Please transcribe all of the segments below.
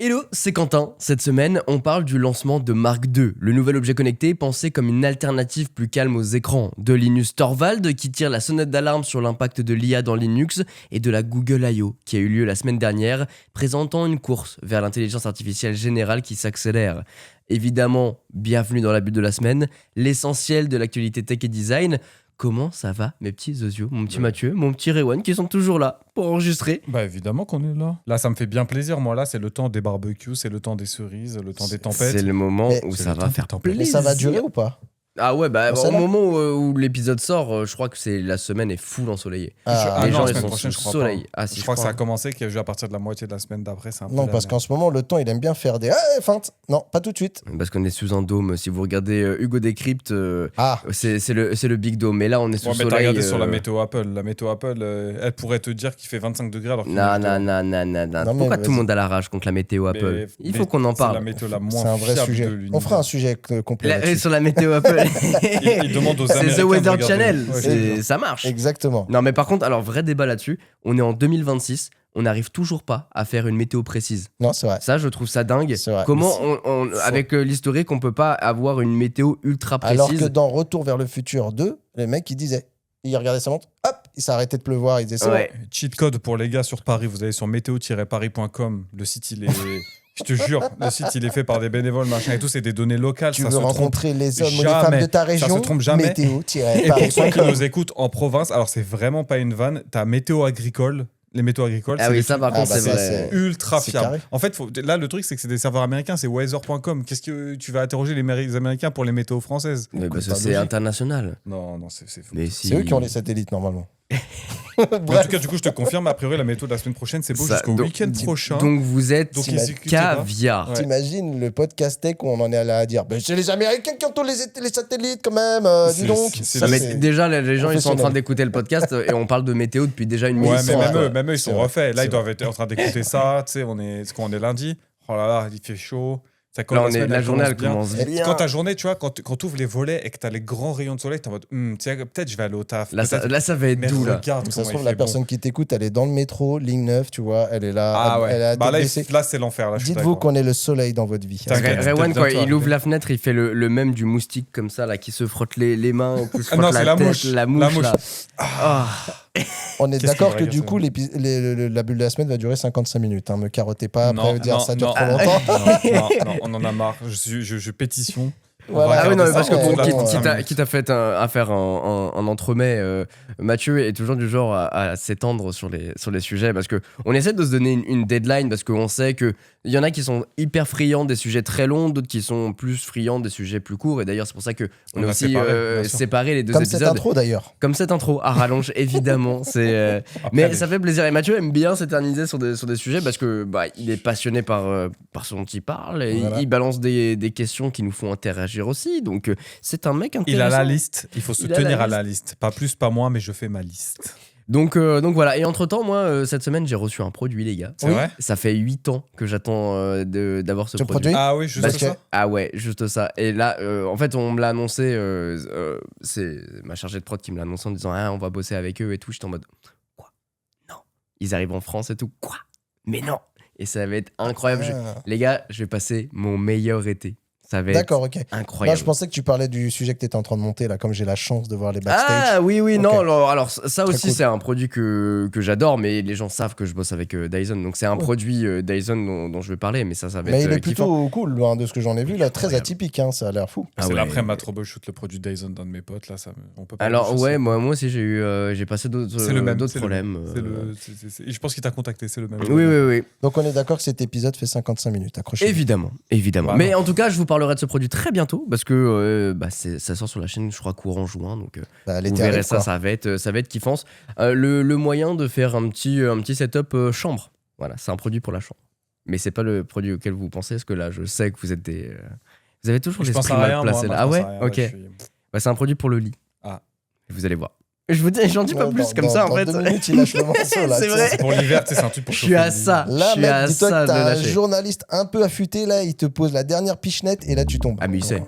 Hello, c'est Quentin. Cette semaine, on parle du lancement de Mark II, le nouvel objet connecté pensé comme une alternative plus calme aux écrans, de Linus Torvald qui tire la sonnette d'alarme sur l'impact de l'IA dans Linux et de la Google I.O. qui a eu lieu la semaine dernière, présentant une course vers l'intelligence artificielle générale qui s'accélère. Évidemment, bienvenue dans la bulle de la semaine, l'essentiel de l'actualité tech et design. Comment ça va, mes petits Zozio, mon petit Mathieu, mon petit Rewan, qui sont toujours là pour enregistrer? Bah évidemment qu'on est là. Là, ça me fait bien plaisir. Moi, là, c'est le temps des barbecues, c'est le temps des cerises, le temps des tempêtes. C'est le moment où c'est ça le va temps faire des tempêtes. plaisir. Mais ça va durer ou pas? Ah ouais, bah Bon, au celle-là moment où l'épisode sort, je crois que c'est la semaine est full ensoleillée. Les non, gens la ils semaine sont prochaine, sous je le crois soleil. pas. Ah si, Je crois que ça a commencé, qu'il y a eu à partir de la moitié de la semaine d'après, c'est un peu Non, la parce merde. qu'en ce moment, le temps, il aime bien faire des feintes. Non, pas tout de suite. Parce qu'on est sous un dôme. Si vous regardez Hugo Décrypte, Ah, c'est le Big Dome. Mais là, on est sous Ouais, le mais t'as soleil. regardé sur la météo Apple. La météo Apple, elle pourrait te dire qu'il fait 25 degrés alors qu'il Non, fait non, météo. non, non, non, non. Non, mais Pourquoi tout le vas-y. monde a la rage contre la météo Mais- Apple? Il mais faut qu'on en C'est la parle. météo la moins c'est un vrai fiable sujet. de l'univers. On fera un sujet complet là-dessus. Sur la météo Apple. Il demande aux C'est Américains The de Weather regarder. Channel. Ouais, Ça marche. Exactement. Non, mais par contre, alors, vrai débat là-dessus. On est en 2026. On n'arrive toujours pas à faire une météo précise. Non, c'est vrai. Ça, je trouve ça dingue. C'est vrai. Comment, Mais avec l'historique, on peut pas avoir une météo ultra précise? Alors que dans Retour vers le futur 2, le mec, il disait, il regardait sa montre, hop, il s'arrêtait de pleuvoir, il disait c'est Ouais. Cheat code pour les gars sur Paris, vous allez sur météo-paris.com. Le site, il est. Je te jure, le site, il est fait par des bénévoles, machin et tout. C'est des données locales. tu ça veux se trompe. rencontrer les hommes ou les jamais. femmes de ta région, Ça se trompe jamais. météo Et pour ceux qui nous écoutent en province, alors c'est vraiment pas une vanne, t'as météo agricole. Les météos agricoles, Ah c'est oui, des ça, trucs par contre, bah, c'est ça, vrai. c'est- ultra c'est fiables. carré. En fait, là, le truc, c'est que c'est des serveurs américains, c'est weather.com. Qu'est-ce que tu vas interroger les Américains pour les météos françaises? Mais parce que pas c'est logique. international. Non, c'est fou. Mais si. C'est eux qui ont les satellites normalement. Mais en tout cas, du coup, je te confirme, a priori, la météo de la semaine prochaine, c'est beau Ça, jusqu'au donc- week-end prochain. Donc vous êtes Donc, ils écoutent caviar. Ouais. T'imagines le podcast tech où on en est allé à dire ben, c'est les Américains qui ont tous les satellites quand même, dis C'est- donc. c'est- Ça, Ça, mais c'est- déjà, les gens ils sont en train professionnel. d'écouter le podcast et on parle de météo depuis déjà une Ouais, minute. mais c'est même vrai. eux, ils C'est sont vrai. refaits. Là, C'est ils doivent être en train d'écouter ça. Tu sais, on est lundi. Oh là là, il fait chaud. Ça Là, on est, semaine, la journée, elle bien. commence bien. Quand ta journée, tu vois, quand tu ouvres les volets et que tu as les grands rayons de soleil, t'es en mode, tiens, peut-être je vais aller au taf. Là, ça peut-être- va être mais doux, là. regarde Ça se comment trouve, il la fait bon. personne qui t'écoute, elle est dans le métro, ligne 9, tu vois, elle est là, Ah elle a ouais. Bah là, baissée. là, c'est l'enfer. Là, je suis Dites-vous d'accord. qu'on est le soleil dans votre vie. T'inquiète. Rewan, quand peut-être bientôt il ouvre arrivé. la fenêtre, il fait le même du moustique comme ça, là, qui se frotte les mains, qui se Ah frotte non, la c'est la tête, mouche. la La mouche, mouche. là. Ah. On est Qu'est-ce d'accord qu'il que va du regarder, coup, la bulle de la semaine va durer 55 minutes. Hein. Me carottez pas, après Non, dire non, ça dure non. trop longtemps. Non, on en a marre. Je pétition. On Voilà. va Ah oui, non, mais regarder parce ça que en bon, toute la quitte- 35 minutes. quitte à faire un entremets, Mathieu est toujours du genre à s'étendre sur les sujets parce que on essaie de se donner une deadline parce qu'on sait que il y en a qui sont hyper friands des sujets très longs, d'autres qui sont plus friands des sujets plus courts. Et d'ailleurs, c'est pour ça que on On a a aussi séparé, bien sûr. séparé les deux Comme épisodes. cette intro d'ailleurs. Comme cette intro à rallonge, évidemment. C'est mais allez. ça fait plaisir. Et Mathieu aime bien s'éterniser sur des sujets parce que il est passionné par ce dont il parle. Et Voilà. il balance des questions qui nous font interagir aussi. Donc c'est un mec intéressant. Il a la liste. Il faut se Il a la tenir à liste. la liste. Pas plus, pas moins, mais je fais ma liste. Donc voilà. Et entre-temps, moi, cette semaine, j'ai reçu un produit, les gars. C'est Oui. vrai? Ça fait 8 ans que j'attends d'avoir ce Ce produit. produit Ah oui, juste Parce ça. que- Ah ouais, juste ça. Et là, en fait, on me l'a annoncé, c'est ma chargée de prod qui me l'a annoncé en disant ah, on va bosser avec eux et tout. J'étais en mode quoi? Non. Ils arrivent en France et tout. Quoi? Mais non. Et ça va être incroyable. Ah. Les gars, je vais passer mon meilleur été. Ça va être D'accord, ok. Moi, incroyable. je pensais que tu parlais du sujet que tu étais en train de monter, là, comme j'ai la chance de voir les backstage. Ah oui, Ok. non, alors ça Très aussi cool. c'est un produit que j'adore, mais les gens savent que je bosse avec Dyson, donc c'est un Ouais. produit Dyson dont je vais parler, mais ça va Mais être il est kiffant. plutôt cool, hein, de ce que j'en ai vu, là, très incroyable. atypique, hein, ça a l'air fou. Ah C'est ouais. l'après ma troubleshoot, le produit Dyson d'un de mes potes. Là, on peut pas Alors le ouais, chasser. moi aussi j'ai passé d'autres C'est le même. d'autres c'est le problèmes. même. C'est le- c'est- Je pense qu'il t'a contacté, c'est le même. Oui. Donc on est d'accord que cet épisode fait 55 minutes, accrochez-vous. Évidemment. Bah Mais non. en tout cas, je vous parlerai de ce produit très bientôt parce que ça sort sur la chaîne, je crois, courant juin. Donc Bah, vous l'été verrez arrive, ça, quoi. ça va être kiffant. Le moyen de faire un petit setup chambre. Voilà, c'est un produit pour la chambre. Mais c'est pas le produit auquel vous pensez, parce que là, je sais que vous êtes vous avez toujours Je pense l'esprit à mal rien, placé moi. là. Ah je ouais, pense à rien, ok. je suis- Bah, c'est un produit pour le lit. Ah. Vous allez voir. J'en dis pas Ouais, plus dans- comme dans- ça en dans fait. 2 minutes, il lâche le morceau, là. C'est tu vrai. sais. C'est pour l'hiver, tu sais, c'est un truc pour Je suis à chauffer le lit. ça. Là, je suis à mec, dis-toi ça que de t'as un lâcher. journaliste un peu affûté, là, il te pose la dernière pichenette et là, tu tombes. Ah mais il sait.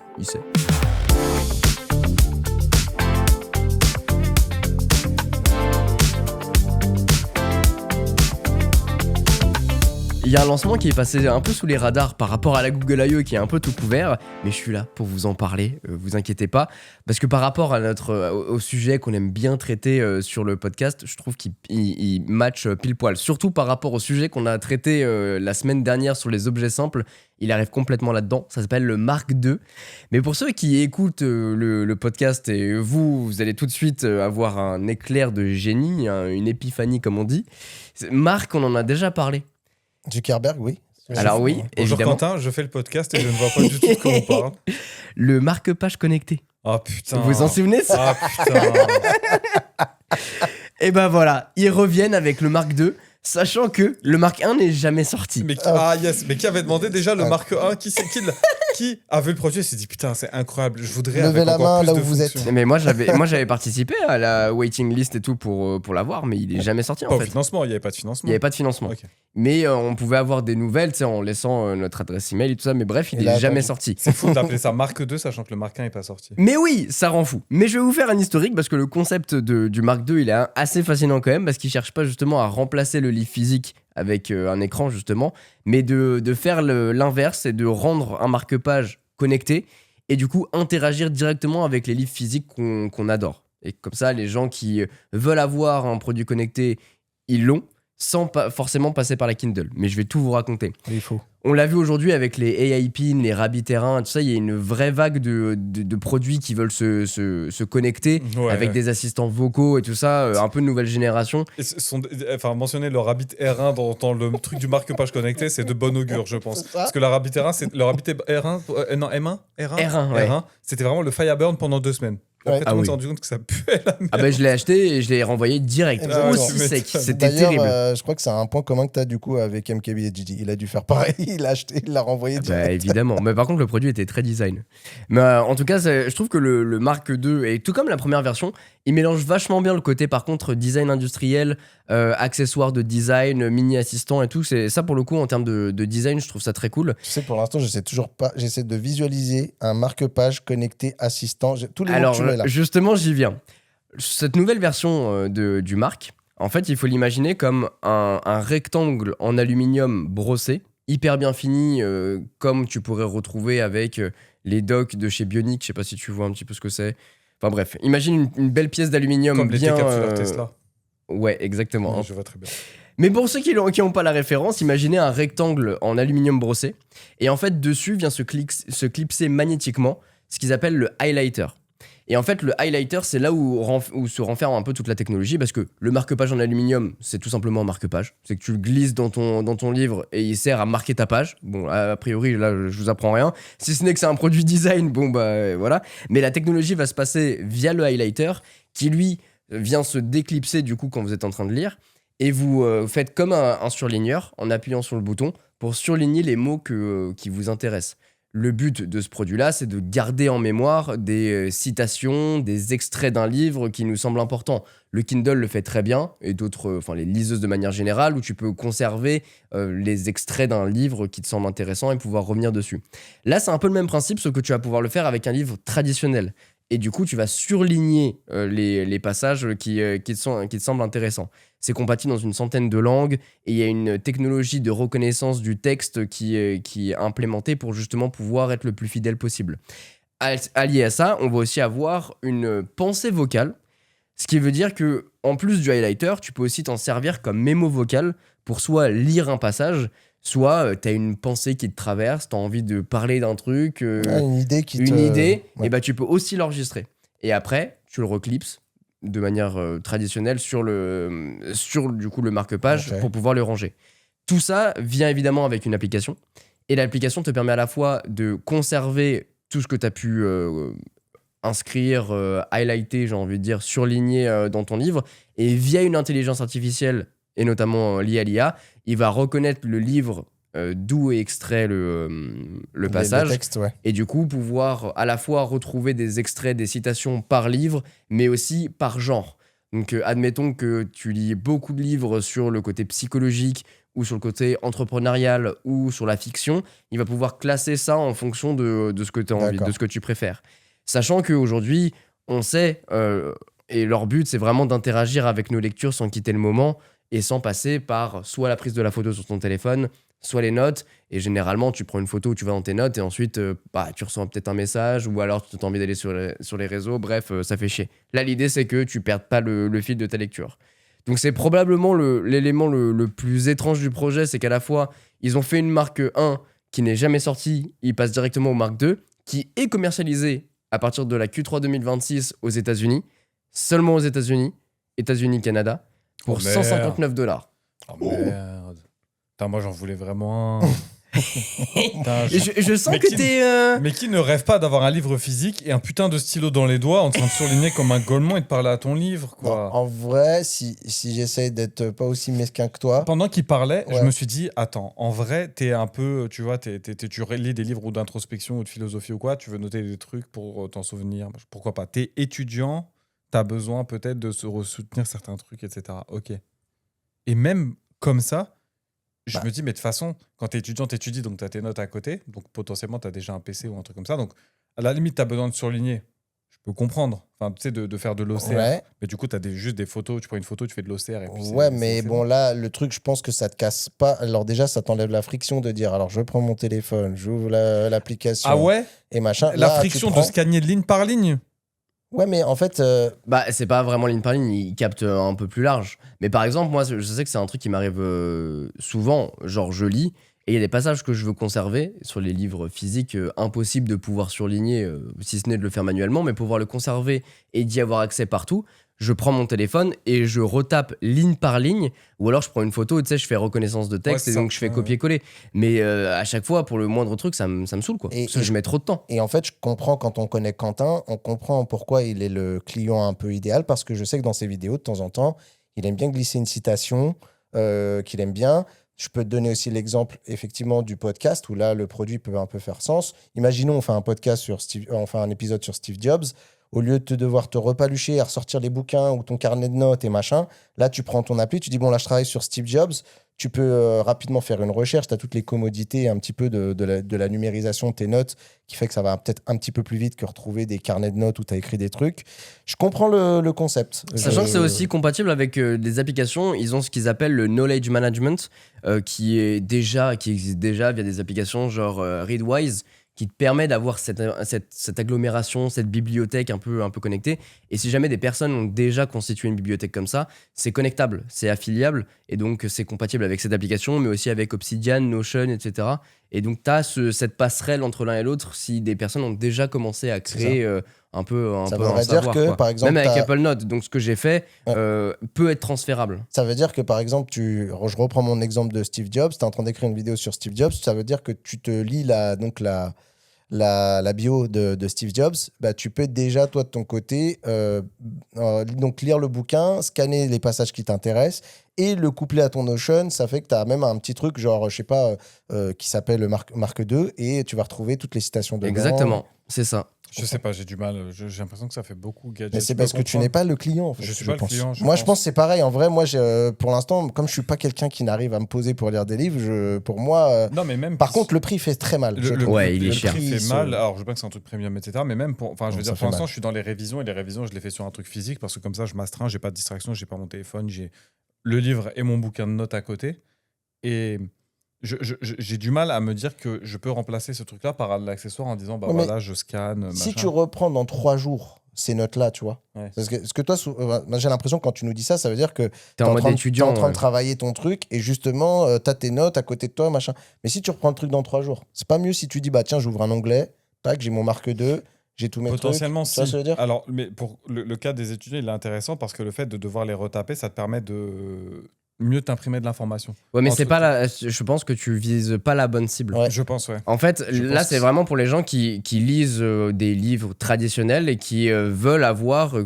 Il y a un lancement qui est passé un peu sous les radars par rapport à la Google I.O. qui est un peu tout couvert, mais je suis là pour vous en parler, vous inquiétez pas, parce que par rapport à au sujet qu'on aime bien traiter sur le podcast, je trouve qu'il match pile poil, surtout par rapport au sujet qu'on a traité la semaine dernière sur les objets simples. Il arrive complètement là-dedans, ça s'appelle le Mark II. Mais pour ceux qui écoutent le podcast, et vous allez tout de suite avoir un éclair de génie, une épiphanie comme on dit. Mark, on en a déjà parlé. Zuckerberg, oui. Alors oui, Bonjour évidemment. Quentin, je fais le podcast et je ne vois pas du tout de quoi on parle. Le marque-page connecté. Ah putain. Vous vous en souvenez ça? Ah putain. Et ben voilà, ils reviennent avec le Mark II, sachant que le Mark I n'est jamais sorti. Mais, yes, mais qui avait demandé déjà le Mark 1? Qui a vu le produit et s'est dit putain, c'est incroyable, je voudrais Levez avec la encore main plus là de où vous êtes. fonctions. Mais moi j'avais participé à la waiting list et tout pour l'avoir, mais il est jamais sorti Pas en au fait. financement, il n'y avait pas de Il financement. n'y avait pas de financement. Ok. Mais on pouvait avoir des nouvelles, tu sais, en laissant notre adresse email et tout ça, mais bref, il Il a est jamais attendu. sorti. C'est fou d'appeler ça Mark 2 sachant que le Mark 1 n'est pas sorti. Mais oui, ça rend fou. Mais je vais vous faire un historique parce que le concept du Mark II, il est assez fascinant quand même parce qu'il cherche pas justement à remplacer le livre physique avec un écran justement, mais de faire l'inverse et de rendre un marque-page connecté et du coup interagir directement avec les livres physiques qu'on adore. Et comme ça, les gens qui veulent avoir un produit connecté, ils l'ont sans forcément passer par la Kindle. Mais je vais tout vous raconter. Il faut. On l'a vu aujourd'hui avec les AI Pin, les Rabbit Terrain, tout ça, il y a une vraie vague de produits qui veulent se connecter Ouais. avec des assistants vocaux et tout ça, un peu de nouvelle génération. Et mentionner le Rabbit R1 dans le truc du marque-page connecté, c'est de bon augure, je pense. C'est ça. Parce que le Rabbit R1, le Rabbit R1, non, M1 R1, ouais. R1, c'était vraiment le Fireburn pendant 2 semaines. Après, Ouais. tout le Ah monde oui. s'est rendu compte que ça puait la merde. Ah ben je l'ai acheté et je l'ai renvoyé direct, Exactement. aussi Tu sec, m'étonnes. c'était D'ailleurs, terrible. je crois que c'est un point commun que tu as du coup avec MKB et Gigi. Il a dû faire pareil. Il l'a acheté, il l'a renvoyé direct. Bah, évidemment, mais par contre le produit était très design. Mais en tout cas, je trouve que le Mark II, et tout comme la première version, il mélange vachement bien le côté par contre design industriel, accessoires de design, mini assistant et tout. C'est ça pour le coup en termes de design, je trouve ça très cool. Tu sais, pour l'instant, j'essaie de visualiser un marque-page connecté assistant. Tous les mots Alors que tu mets là. justement, j'y viens. Cette nouvelle version du Mark, en fait, il faut l'imaginer comme un rectangle en aluminium brossé, hyper bien fini, comme tu pourrais retrouver avec les docks de chez Bionic. Je sais pas si tu vois un petit peu ce que c'est. Enfin bref, imagine une belle pièce d'aluminium Comme les bien. décapsuleurs Tesla. Ouais, exactement. Ouais, je vois très bien. Mais pour ceux qui n'ont pas la référence, imaginez un rectangle en aluminium brossé. Et en fait, dessus vient se clipser magnétiquement ce qu'ils appellent le highlighter. Et en fait, le highlighter, c'est là où se renferme un peu toute la technologie, parce que le marque-page en aluminium, c'est tout simplement un marque-page. C'est que tu le glisses dans ton livre et il sert à marquer ta page. Bon, a priori, là, je vous apprends rien. Si ce n'est que c'est un produit design, bon, bah voilà. Mais la technologie va se passer via le highlighter, qui lui vient se déclipser du coup quand vous êtes en train de lire. Et vous faites comme un surligneur en appuyant sur le bouton pour surligner les mots qui vous intéressent. Le but de ce produit-là, c'est de garder en mémoire des citations, des extraits d'un livre qui nous semblent importants. Le Kindle le fait très bien, et d'autres, enfin les liseuses de manière générale, où tu peux conserver les extraits d'un livre qui te semble intéressant et pouvoir revenir dessus. Là, c'est un peu le même principe, sauf que tu vas pouvoir le faire avec un livre traditionnel. Et du coup, tu vas surligner les passages qui te semblent intéressants. C'est compatible dans une centaine de langues et il y a une technologie de reconnaissance du texte qui est implémentée pour justement pouvoir être le plus fidèle possible. Allié à ça, on va aussi avoir une pensée vocale, ce qui veut dire que en plus du highlighter, tu peux aussi t'en servir comme mémo vocal pour soit lire un passage, soit tu as une pensée qui te traverse, tu as envie de parler d'un truc, Une idée qui une idée, Ouais. et bah tu peux aussi l'enregistrer. Et après, tu le reclipses de manière traditionnelle sur du coup le marque-page Ok. pour pouvoir le ranger. Tout ça vient évidemment avec une application. Et l'application te permet à la fois de conserver tout ce que tu as pu inscrire, highlighter, j'ai envie de dire, surligner dans ton livre. Et via une intelligence artificielle, et notamment liée à l'IA, il va reconnaître le livre d'où est extrait le passage. Les textes, ouais. Et du coup, pouvoir à la fois retrouver des extraits, des citations par livre, mais aussi par genre. Donc, admettons que tu lis beaucoup de livres sur le côté psychologique ou sur le côté entrepreneurial ou sur la fiction, il va pouvoir classer ça en fonction de ce que tu as envie, D'accord. de ce que tu préfères. Sachant qu'aujourd'hui, on sait, et leur but, c'est vraiment d'interagir avec nos lectures sans quitter le moment et sans passer par soit la prise de la photo sur ton téléphone, soit les notes, et généralement tu prends une photo où tu vas dans tes notes et ensuite tu reçois peut-être un message ou alors tu as envie d'aller sur les réseaux, bref, ça fait chier. Là, l'idée c'est que tu perdes pas le fil de ta lecture. Donc c'est probablement l'élément le plus étrange du projet, c'est qu'à la fois ils ont fait une marque 1 qui n'est jamais sortie, ils passent directement aux marques 2 qui est commercialisée à partir de la Q3 2026 aux États-Unis, seulement aux États-Unis, Canada, pour Oh, merde. $159. Oh merde. Putain, moi j'en voulais vraiment un. Putain, Et je sens Mais que qui- t'es... Mais qui ne rêve pas d'avoir un livre physique et un putain de stylo dans les doigts en train de surligner comme un golemon et de parler à ton livre, Non, quoi. en vrai, si j'essaye d'être pas aussi mesquin que toi, Pendant qu'il parlait, je Ouais. me suis dit, attends, en vrai, t'es un peu, tu vois, tu lis des livres ou d'introspection ou de philosophie ou quoi, tu veux noter des trucs pour t'en souvenir, pourquoi pas. T'es étudiant, t'as besoin peut-être de se soutenir certains trucs, etc. Ok. Et même comme ça, je Bah. me dis, mais de toute façon, quand t'es étudiant, t'étudies, donc t'as tes notes à côté, donc potentiellement t'as déjà un PC ou un truc comme ça, donc à la limite, t'as besoin de surligner. Je peux comprendre. Enfin, tu sais, de faire de l'OCR. ouais. Mais du coup, t'as juste des photos, tu prends une photo, tu fais de l'OCR et puis Ouais, mais bon, là, le truc, je pense que ça te casse pas. Alors, déjà, ça t'enlève la friction de dire, alors, je prends mon téléphone, j'ouvre l'application Ah ouais? et machin. La Là, tu friction de prends- scanner ligne par ligne. Ouais, mais en fait, C'est pas vraiment ligne par ligne, il capte un peu plus large. Mais par exemple, moi, je sais que c'est un truc qui m'arrive souvent. Genre, je lis et il y a des passages que je veux conserver sur les livres physiques, impossible de pouvoir surligner, si ce n'est de le faire manuellement, mais pouvoir le conserver et d'y avoir accès partout. Je prends mon téléphone et je retape ligne par ligne, ou alors je prends une photo, tu sais, je fais reconnaissance de texte Ouais, et ça, donc je fais ouais. copier-coller. Mais à chaque fois, pour le moindre truc, ça me saoule, quoi. Et- Parce que et- je mets trop de temps. et en fait, je comprends quand on connaît Quentin, on comprend pourquoi il est le client un peu idéal, parce que je sais que dans ses vidéos, de temps en temps, il aime bien glisser une citation qu'il aime bien. Je peux te donner aussi l'exemple, effectivement, du podcast, où là, le produit peut un peu faire sens. Imaginons, on fait un podcast sur on fait un épisode sur Steve Jobs. Au lieu de devoir te repalucher à ressortir les bouquins ou ton carnet de notes et machin, là, tu prends ton appli, tu dis, bon, là, je travaille sur Steve Jobs. Tu peux rapidement faire une recherche, tu as toutes les commodités un petit peu de la numérisation de tes notes qui fait que ça va peut-être un petit peu plus vite que retrouver des carnets de notes où tu as écrit des trucs. Je comprends le concept. Sachant que c'est aussi compatible avec des applications, ils ont ce qu'ils appellent le knowledge management, qui existe déjà via des applications genre Readwise, qui te permet d'avoir cette agglomération, cette bibliothèque un peu connectée. Et si jamais des personnes ont déjà constitué une bibliothèque comme ça, c'est connectable, c'est affiliable, et donc c'est compatible avec cette application, mais aussi avec Obsidian, Notion, etc. Et donc tu as cette passerelle entre l'un et l'autre si des personnes ont déjà commencé à créer un peu Ça un voudrait dire savoir, que, quoi. par exemple, Même avec t'as- Apple Note, donc ce que j'ai fait Ouais. peut être transférable. Ça veut dire que, par exemple, je reprends mon exemple de Steve Jobs, tu es en train d'écrire une vidéo sur Steve Jobs, ça veut dire que tu te lis la bio de Steve Jobs, bah, tu peux déjà, toi, de ton côté, donc lire le bouquin, scanner les passages qui t'intéressent et le coupler à ton Notion. Ça fait que tu as même un petit truc, genre, je sais pas, qui s'appelle marque 2 et tu vas retrouver toutes les citations dedans. Exactement, c'est ça. Je sais pas, j'ai du mal. J'ai l'impression que ça fait beaucoup gadget. Mais c'est Je parce peux que tu comprendre. n'es pas le client, en fait. Je suis pas le pense. client, je Moi, je pense. pense que c'est pareil. En vrai, moi, pour l'instant, comme je suis pas quelqu'un qui n'arrive à me poser pour lire des livres, pour moi. Non, mais même. Par contre, le prix fait très mal. je trouve. Ouais, il est le cher. prix fait prix, mal. ce- Alors, je veux pas que c'est un truc premium, etc. Mais même pour. Enfin, je veux Ça dire, fait pour l'instant, mal. je suis dans les révisions et les révisions, je les fais sur un truc physique parce que comme ça, je m'astreins, j'ai pas de distraction, j'ai pas mon téléphone, j'ai le livre et mon bouquin de notes à côté. Et j'ai du mal à me dire que je peux remplacer ce truc-là par l'accessoire en disant, bah Ouais, mais voilà, je scanne. Si machin. tu reprends dans 3 jours ces notes-là, tu vois. Ouais. Parce que toi, moi, j'ai l'impression que quand tu nous dis ça, ça veut dire que T'es en mode t'es étudiant. en train ouais. de travailler ton truc et justement, t'as tes notes à côté de toi, machin. Mais si tu reprends le truc dans 3 jours, c'est pas mieux si tu dis, bah tiens, j'ouvre un onglet, tac, j'ai mon marque 2, j'ai tous mes Potentiellement, trucs. Tu vois ce si. que je veux dire Alors, mais pour le cas des étudiants, il est intéressant parce que le fait de devoir les retaper, ça te permet de mieux t'imprimer de l'information. Ouais, mais Entre- c'est pas je pense que tu vises pas la bonne cible. Ouais. Je pense, ouais. En fait, Je là, pense c'est que vraiment pour les gens qui lisent des livres traditionnels et qui veulent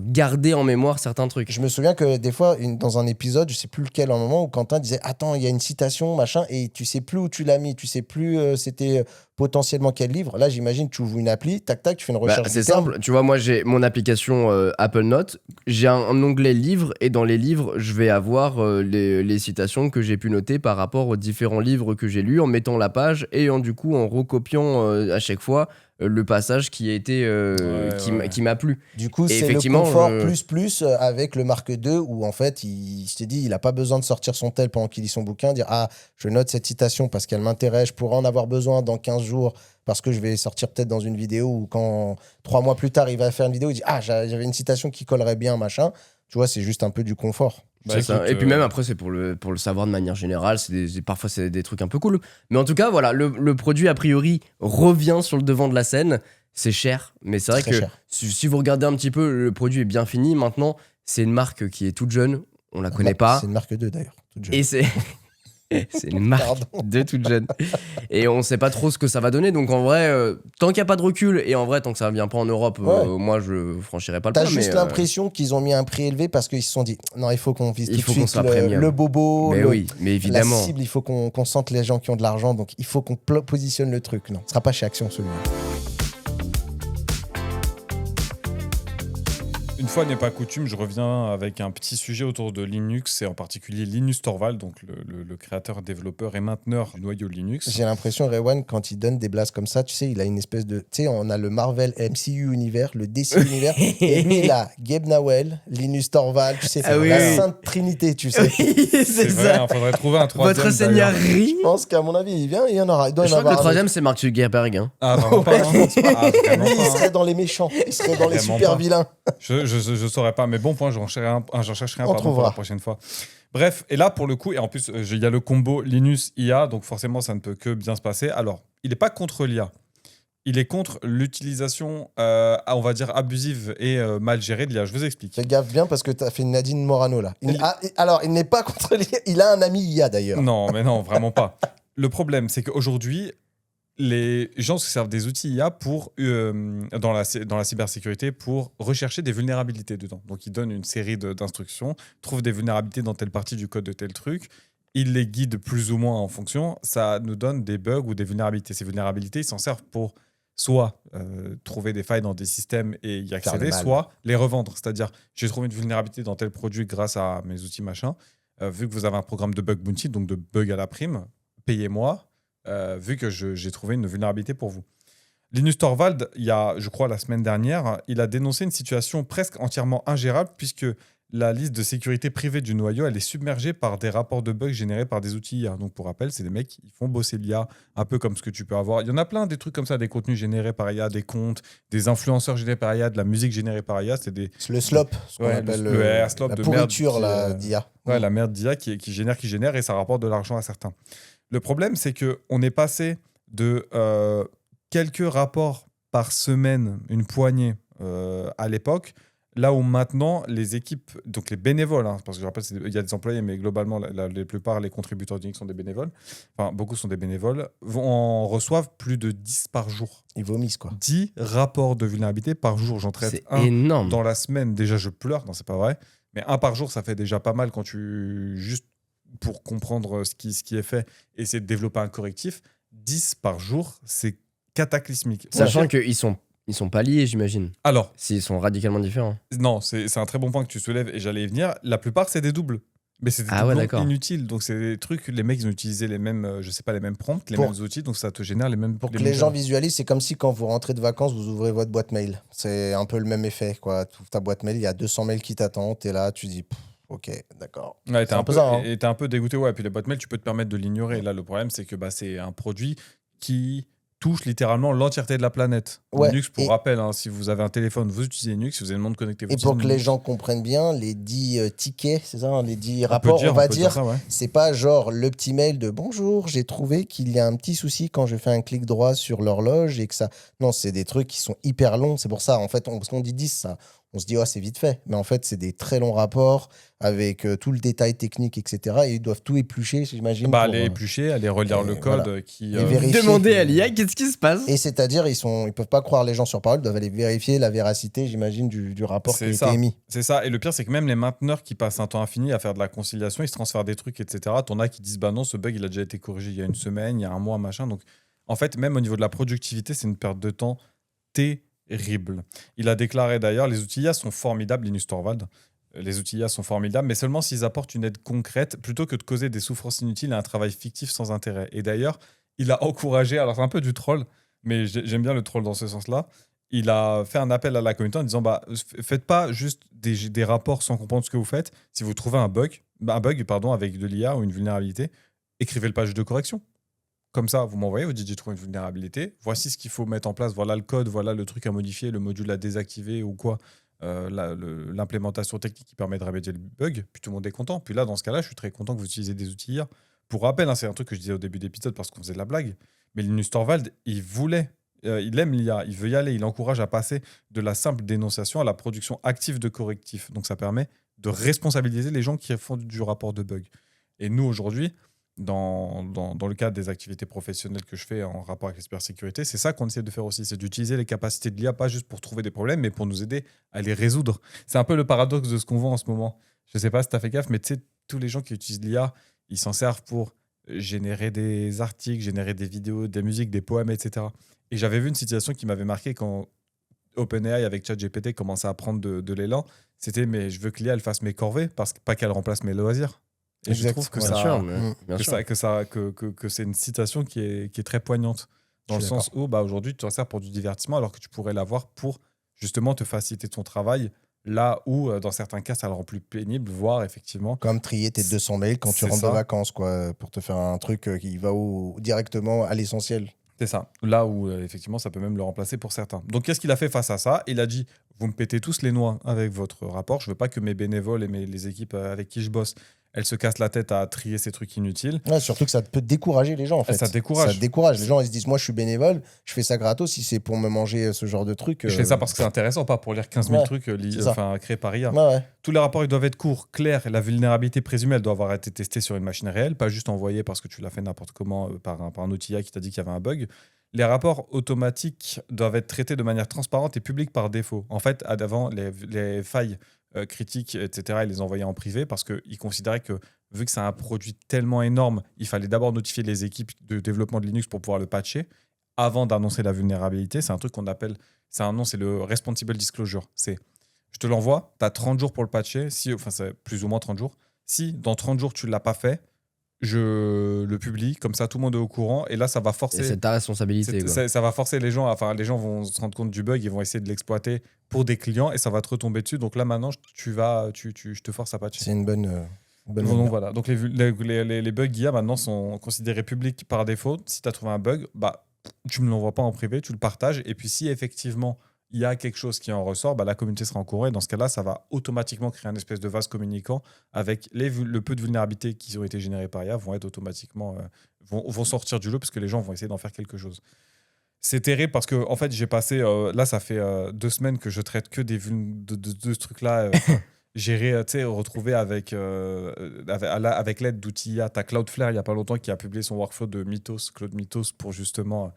garder en mémoire certains trucs. Je me souviens que des fois, dans un épisode, je sais plus lequel, un moment où Quentin disait attends, il y a une citation, machin, et tu sais plus où tu l'as mis, tu sais plus c'était potentiellement quel livre. Là, j'imagine, tu ouvres une appli, tac tac, tu fais une Bah, recherche. c'est du terme. simple, tu vois, moi j'ai mon application Apple Notes, j'ai un onglet livres et dans les livres, je vais avoir les citations que j'ai pu noter par rapport aux différents livres que j'ai lus en mettant la page et du coup en recopiant à chaque fois le passage qui a été qui m'a plu. Du coup, Et c'est le effectivement, confort plus avec le Mark II où en fait, je t'ai dit, il n'a pas besoin de sortir son tel pendant qu'il lit son bouquin, dire ah, je note cette citation parce qu'elle m'intéresse, je pourrais en avoir besoin dans 15 jours parce que je vais sortir peut-être dans une vidéo ou quand 3 mois plus tard, il va faire une vidéo, il dit ah, j'avais une citation qui collerait bien, machin. Tu vois, c'est juste un peu du confort. Bah, C'est ça. écoute, Et puis même après, c'est pour le savoir de manière générale. Parfois, c'est des trucs un peu cool. Mais en tout cas, voilà, le produit, a priori, revient sur le devant de la scène. C'est cher, mais c'est vrai Très que cher. si vous regardez un petit peu, le produit est bien fini. Maintenant, c'est une marque qui est toute jeune. On la connaît pas. C'est une marque 2 d'ailleurs. toute jeune. Et c'est une marque Pardon. de toute jeune. Et on sait pas trop ce que ça va donner. Donc en vrai, tant qu'il n'y a pas de recul, et en vrai, tant que ça ne vient pas en Europe, Ouais. moi, je franchirai pas le T'as pas. juste mais, l'impression qu'ils ont mis un prix élevé parce qu'ils se sont dit non, il faut qu'on vise Il tout faut de qu'on suite soit premium. le bobo, mais oui, mais la évidemment. cible, il faut qu'on sente les gens qui ont de l'argent, donc il faut qu'on positionne le truc. Non, ce sera pas chez Action celui-là. Une fois n'est pas coutume, je reviens avec un petit sujet autour de Linux et en particulier Linus Torvald, donc le créateur, développeur et mainteneur du noyau Linux. J'ai l'impression, Rewan, quand il donne des blasts comme ça, tu sais, il a une espèce de. Tu sais, on a le Marvel MCU univers, le DC univers, et lui, il a Gabe Nowell, Linus Torvald, tu sais, Ah oui, la oui. Sainte Trinité, tu sais. c'est C'est vrai, ça. il faudrait trouver un troisième. Votre d'ailleurs. seigneurie. Je pense qu'à mon avis, il vient, il y en aura. Il doit y Je en crois que le avoir un troisième, c'est Mark Zuckerberg. Hein. Ah, vraiment pas, hein. Ah, vraiment autre. Lui, pas, il hein. serait dans les méchants, il serait dans les Vraiment super pas. vilains. Je saurais pas, mais bon point, j'en chercherai un On pour trouvera. la prochaine fois. Bref, et là pour le coup, et en plus il y a le combo Linus-IA, donc forcément ça ne peut que bien se passer. Alors, il n'est pas contre l'IA, il est contre l'utilisation, on va dire, abusive et mal gérée de l'IA. Je vous explique. Fais gaffe bien parce que t'as fait une Nadine Morano là. Alors, il n'est pas contre l'IA, il a un ami IA d'ailleurs. Non, mais non, vraiment pas. Le problème, c'est qu'aujourd'hui, les gens se servent des outils IA pour, dans la cybersécurité pour rechercher des vulnérabilités dedans. Donc, ils donnent une série d'instructions, trouvent des vulnérabilités dans telle partie du code de tel truc, ils les guident plus ou moins en fonction, ça nous donne des bugs ou des vulnérabilités. Ces vulnérabilités, ils s'en servent pour soit trouver des failles dans des systèmes et y accéder, mal. soit les revendre. C'est-à-dire, j'ai trouvé une vulnérabilité dans tel produit grâce à mes outils machin. Vu que vous avez un programme de bug bounty, donc de bug à la prime, payez-moi. Vu que j'ai trouvé une vulnérabilité pour vous. Linus Torvald, il y a, je crois, la semaine dernière, il a dénoncé une situation presque entièrement ingérable puisque la liste de sécurité privée du noyau, elle est submergée par des rapports de bugs générés par des outils IA. Donc, pour rappel, c'est des mecs qui font bosser l'IA, un peu comme ce que tu peux avoir. Il y en a plein, des trucs comme ça, des contenus générés par IA, des comptes, des influenceurs générés par IA, de la musique générée par IA. C'est des... Le slop, ce qu'on Ouais, appelle le airslop la de pourriture merde qui, d'IA. Ouais, la merde d'IA qui génère et ça rapporte de l'argent à certains. Le problème, c'est qu'on est passé de quelques rapports par semaine, une poignée à l'époque, là où maintenant les équipes, donc les bénévoles, hein, parce que je rappelle, il y a des employés, mais globalement, la plupart, les contributeurs d'Unix sont des bénévoles, enfin beaucoup sont des bénévoles, en reçoivent plus de 10 par jour. Ils vomissent quoi. 10 rapports de vulnérabilité par jour. J'en traite C'est un énorme. dans la semaine. Déjà, je pleure, non, c'est pas vrai. Mais un par jour, ça fait déjà pas mal quand tu... Juste pour comprendre ce qui est fait, essayer de développer un correctif. 10 par jour, c'est cataclysmique. Sachant qu'ils sont pas liés, j'imagine. Alors, S'ils sont radicalement différents. non, c'est un très bon point que tu soulèves et j'allais y venir. La plupart, c'est des doubles. Mais c'est des Ah ouais, doublons d'accord. inutiles. Donc, c'est des trucs, les mecs, ils ont utilisé les mêmes, je sais pas, les mêmes prompts, les Pour- mêmes outils. Donc, ça te génère les mêmes. Pour que mêmes les gens erreurs. visualisent, c'est comme si quand vous rentrez de vacances, vous ouvrez votre boîte mail. C'est un peu le même effet, quoi. Tu ouvres ta boîte mail, il y a 200 mails qui t'attendent, t'es là, tu dis, pff, ok, d'accord. Ouais, t'es C'est un un peu peu, ça, hein. et t'es un peu dégoûté. Ouais, puis les boîtes mail, tu peux te permettre de l'ignorer. Là, le problème, c'est que c'est un produit qui touche littéralement l'entièreté de la planète. Ouais, Linux, pour et- rappel, hein, si vous avez un téléphone, vous utilisez Linux. Si vous avez le monde connecté, vous Et pour utilisez que les Linux. gens comprennent bien, les 10 tickets, c'est ça, hein, les 10 On peut rapports, on va peut dire, ça, ouais. c'est pas genre le petit mail de bonjour, j'ai trouvé qu'il y a un petit souci quand je fais un clic droit sur l'horloge et que ça. Non, c'est des trucs qui sont hyper longs. C'est pour ça, en fait, parce qu'on dit 10, ça, on se dit, oh, c'est vite fait. Mais en fait, c'est des très longs rapports avec tout le détail technique, etc. Et ils doivent tout éplucher, j'imagine. Bah, pour, aller éplucher, aller relire et le code voilà. qui. Et vérifier. Demandez à l'IA qu'est-ce qui se passe. Et c'est-à-dire, ils peuvent pas croire les gens sur parole, ils doivent aller vérifier la véracité, j'imagine, du rapport qui C'est a été ça. émis. C'est ça. Et le pire, c'est que même les mainteneurs qui passent un temps infini à faire de la conciliation, ils se transfèrent des trucs, etc. T'en as qui disent, bah non, ce bug, il a déjà été corrigé il y a une semaine, il y a un mois, machin. Donc, en fait, même au niveau de la productivité, c'est une perte de temps terrible. Il a déclaré d'ailleurs, les outils IA sont formidables, Linus Torvald. Les outils IA sont formidables, mais seulement s'ils apportent une aide concrète, plutôt que de causer des souffrances inutiles et un travail fictif sans intérêt. Et d'ailleurs, il a encouragé, alors c'est un peu du troll, mais j'aime bien le troll dans ce sens-là. Il a fait un appel à la communauté en disant faites pas juste des rapports sans comprendre ce que vous faites. Si vous trouvez un bug avec de l'IA ou une vulnérabilité, écrivez le page de correction. Comme ça, vous m'envoyez, vous dites j'ai trouvé une vulnérabilité, voici ce qu'il faut mettre en place, voilà le code, voilà le truc à modifier, le module à désactiver ou quoi, l'implémentation technique qui permet de remédier le bug, puis tout le monde est content. Puis là, dans ce cas-là, je suis très content que vous utilisez des outils IA. Pour rappel, c'est un truc que je disais au début d'épisode parce qu'on faisait de la blague, mais Linus Torvald, il aime l'IA, il veut y aller, il encourage à passer de la simple dénonciation à la production active de correctifs. Donc ça permet de responsabiliser les gens qui font du rapport de bug. Et nous, aujourd'hui, dans le cadre des activités professionnelles que je fais en rapport avec la cybersécurité, c'est ça qu'on essaie de faire aussi, c'est d'utiliser les capacités de l'IA, pas juste pour trouver des problèmes, mais pour nous aider à les résoudre. C'est un peu le paradoxe de ce qu'on voit en ce moment. Je sais pas si tu as fait gaffe, mais tu sais, tous les gens qui utilisent l'IA, ils s'en servent pour générer des articles, générer des vidéos, des musiques, des poèmes, etc. Et j'avais vu une situation qui m'avait marqué quand OpenAI avec ChatGPT commençait à prendre de l'élan. C'était mais je veux que l'IA elle fasse mes corvées, pas qu'elle remplace mes loisirs. Et Exact. je trouve que que c'est une citation qui est très poignante. Dans le sens où aujourd'hui tu t'en sers pour du divertissement alors que tu pourrais l'avoir pour justement te faciliter ton travail. Là où, dans certains cas, ça le rend plus pénible, voire effectivement... Comme trier tes 200 mails quand tu rentres de vacances, quoi, pour te faire un truc qui va directement à l'essentiel. C'est ça. Là où, effectivement, ça peut même le remplacer pour certains. Donc, qu'est-ce qu'il a fait face à ça ? Il a dit, vous me pétez tous les noix avec votre rapport. Je veux pas que mes bénévoles et les équipes avec qui je bosse, elles se cassent la tête à trier ces trucs inutiles. Ouais, surtout que ça peut décourager les gens, en fait. Ça décourage. Les gens, ils se disent, moi, je suis bénévole, je fais ça gratos si c'est pour me manger ce genre de trucs. Je fais ça parce que c'est intéressant, pas pour lire 15 000 trucs créés par IA. Ouais. Tous les rapports, ils doivent être courts, clairs. La vulnérabilité présumée, elle doit avoir été testée sur une machine réelle, pas juste envoyée parce que tu l'as fait n'importe comment par un outil IA qui t'a dit qu'il y avait un bug. Les rapports automatiques doivent être traités de manière transparente et publique par défaut. En fait, avant, les failles critiques, etc., ils les envoyaient en privé parce qu'ils considéraient que, vu que c'est un produit tellement énorme, il fallait d'abord notifier les équipes de développement de Linux pour pouvoir le patcher avant d'annoncer la vulnérabilité. C'est un truc qu'on appelle, c'est le responsible disclosure. C'est, je te l'envoie, tu as 30 jours pour le patcher, c'est plus ou moins 30 jours. Si dans 30 jours tu ne l'as pas fait, je le publie, comme ça tout le monde est au courant, et là ça va forcer... Et c'est ta responsabilité. Ça va forcer les gens, les gens vont se rendre compte du bug, ils vont essayer de l'exploiter pour des clients, et ça va te retomber dessus. Donc là maintenant, je te force à patcher. C'est une bonne... Donc voilà, donc les bugs IA maintenant sont considérés publics par défaut. Si tu as trouvé un bug, tu me l'envoies pas en privé, tu le partages, et puis si effectivement il y a quelque chose qui en ressort, la communauté sera en courant, et dans ce cas-là, ça va automatiquement créer un espèce de vase communicant avec le peu de vulnérabilités qui ont été générées par IA vont être automatiquement vont sortir du lot parce que les gens vont essayer d'en faire quelque chose. C'est terrible parce que en fait, j'ai passé là, ça fait 2 semaines que je traite que de ce truc-là. Gérer, retrouver avec l'aide d'outils IA. T'as Cloudflare, il n'y a pas longtemps, qui a publié son workflow de Claude Mythos, pour justement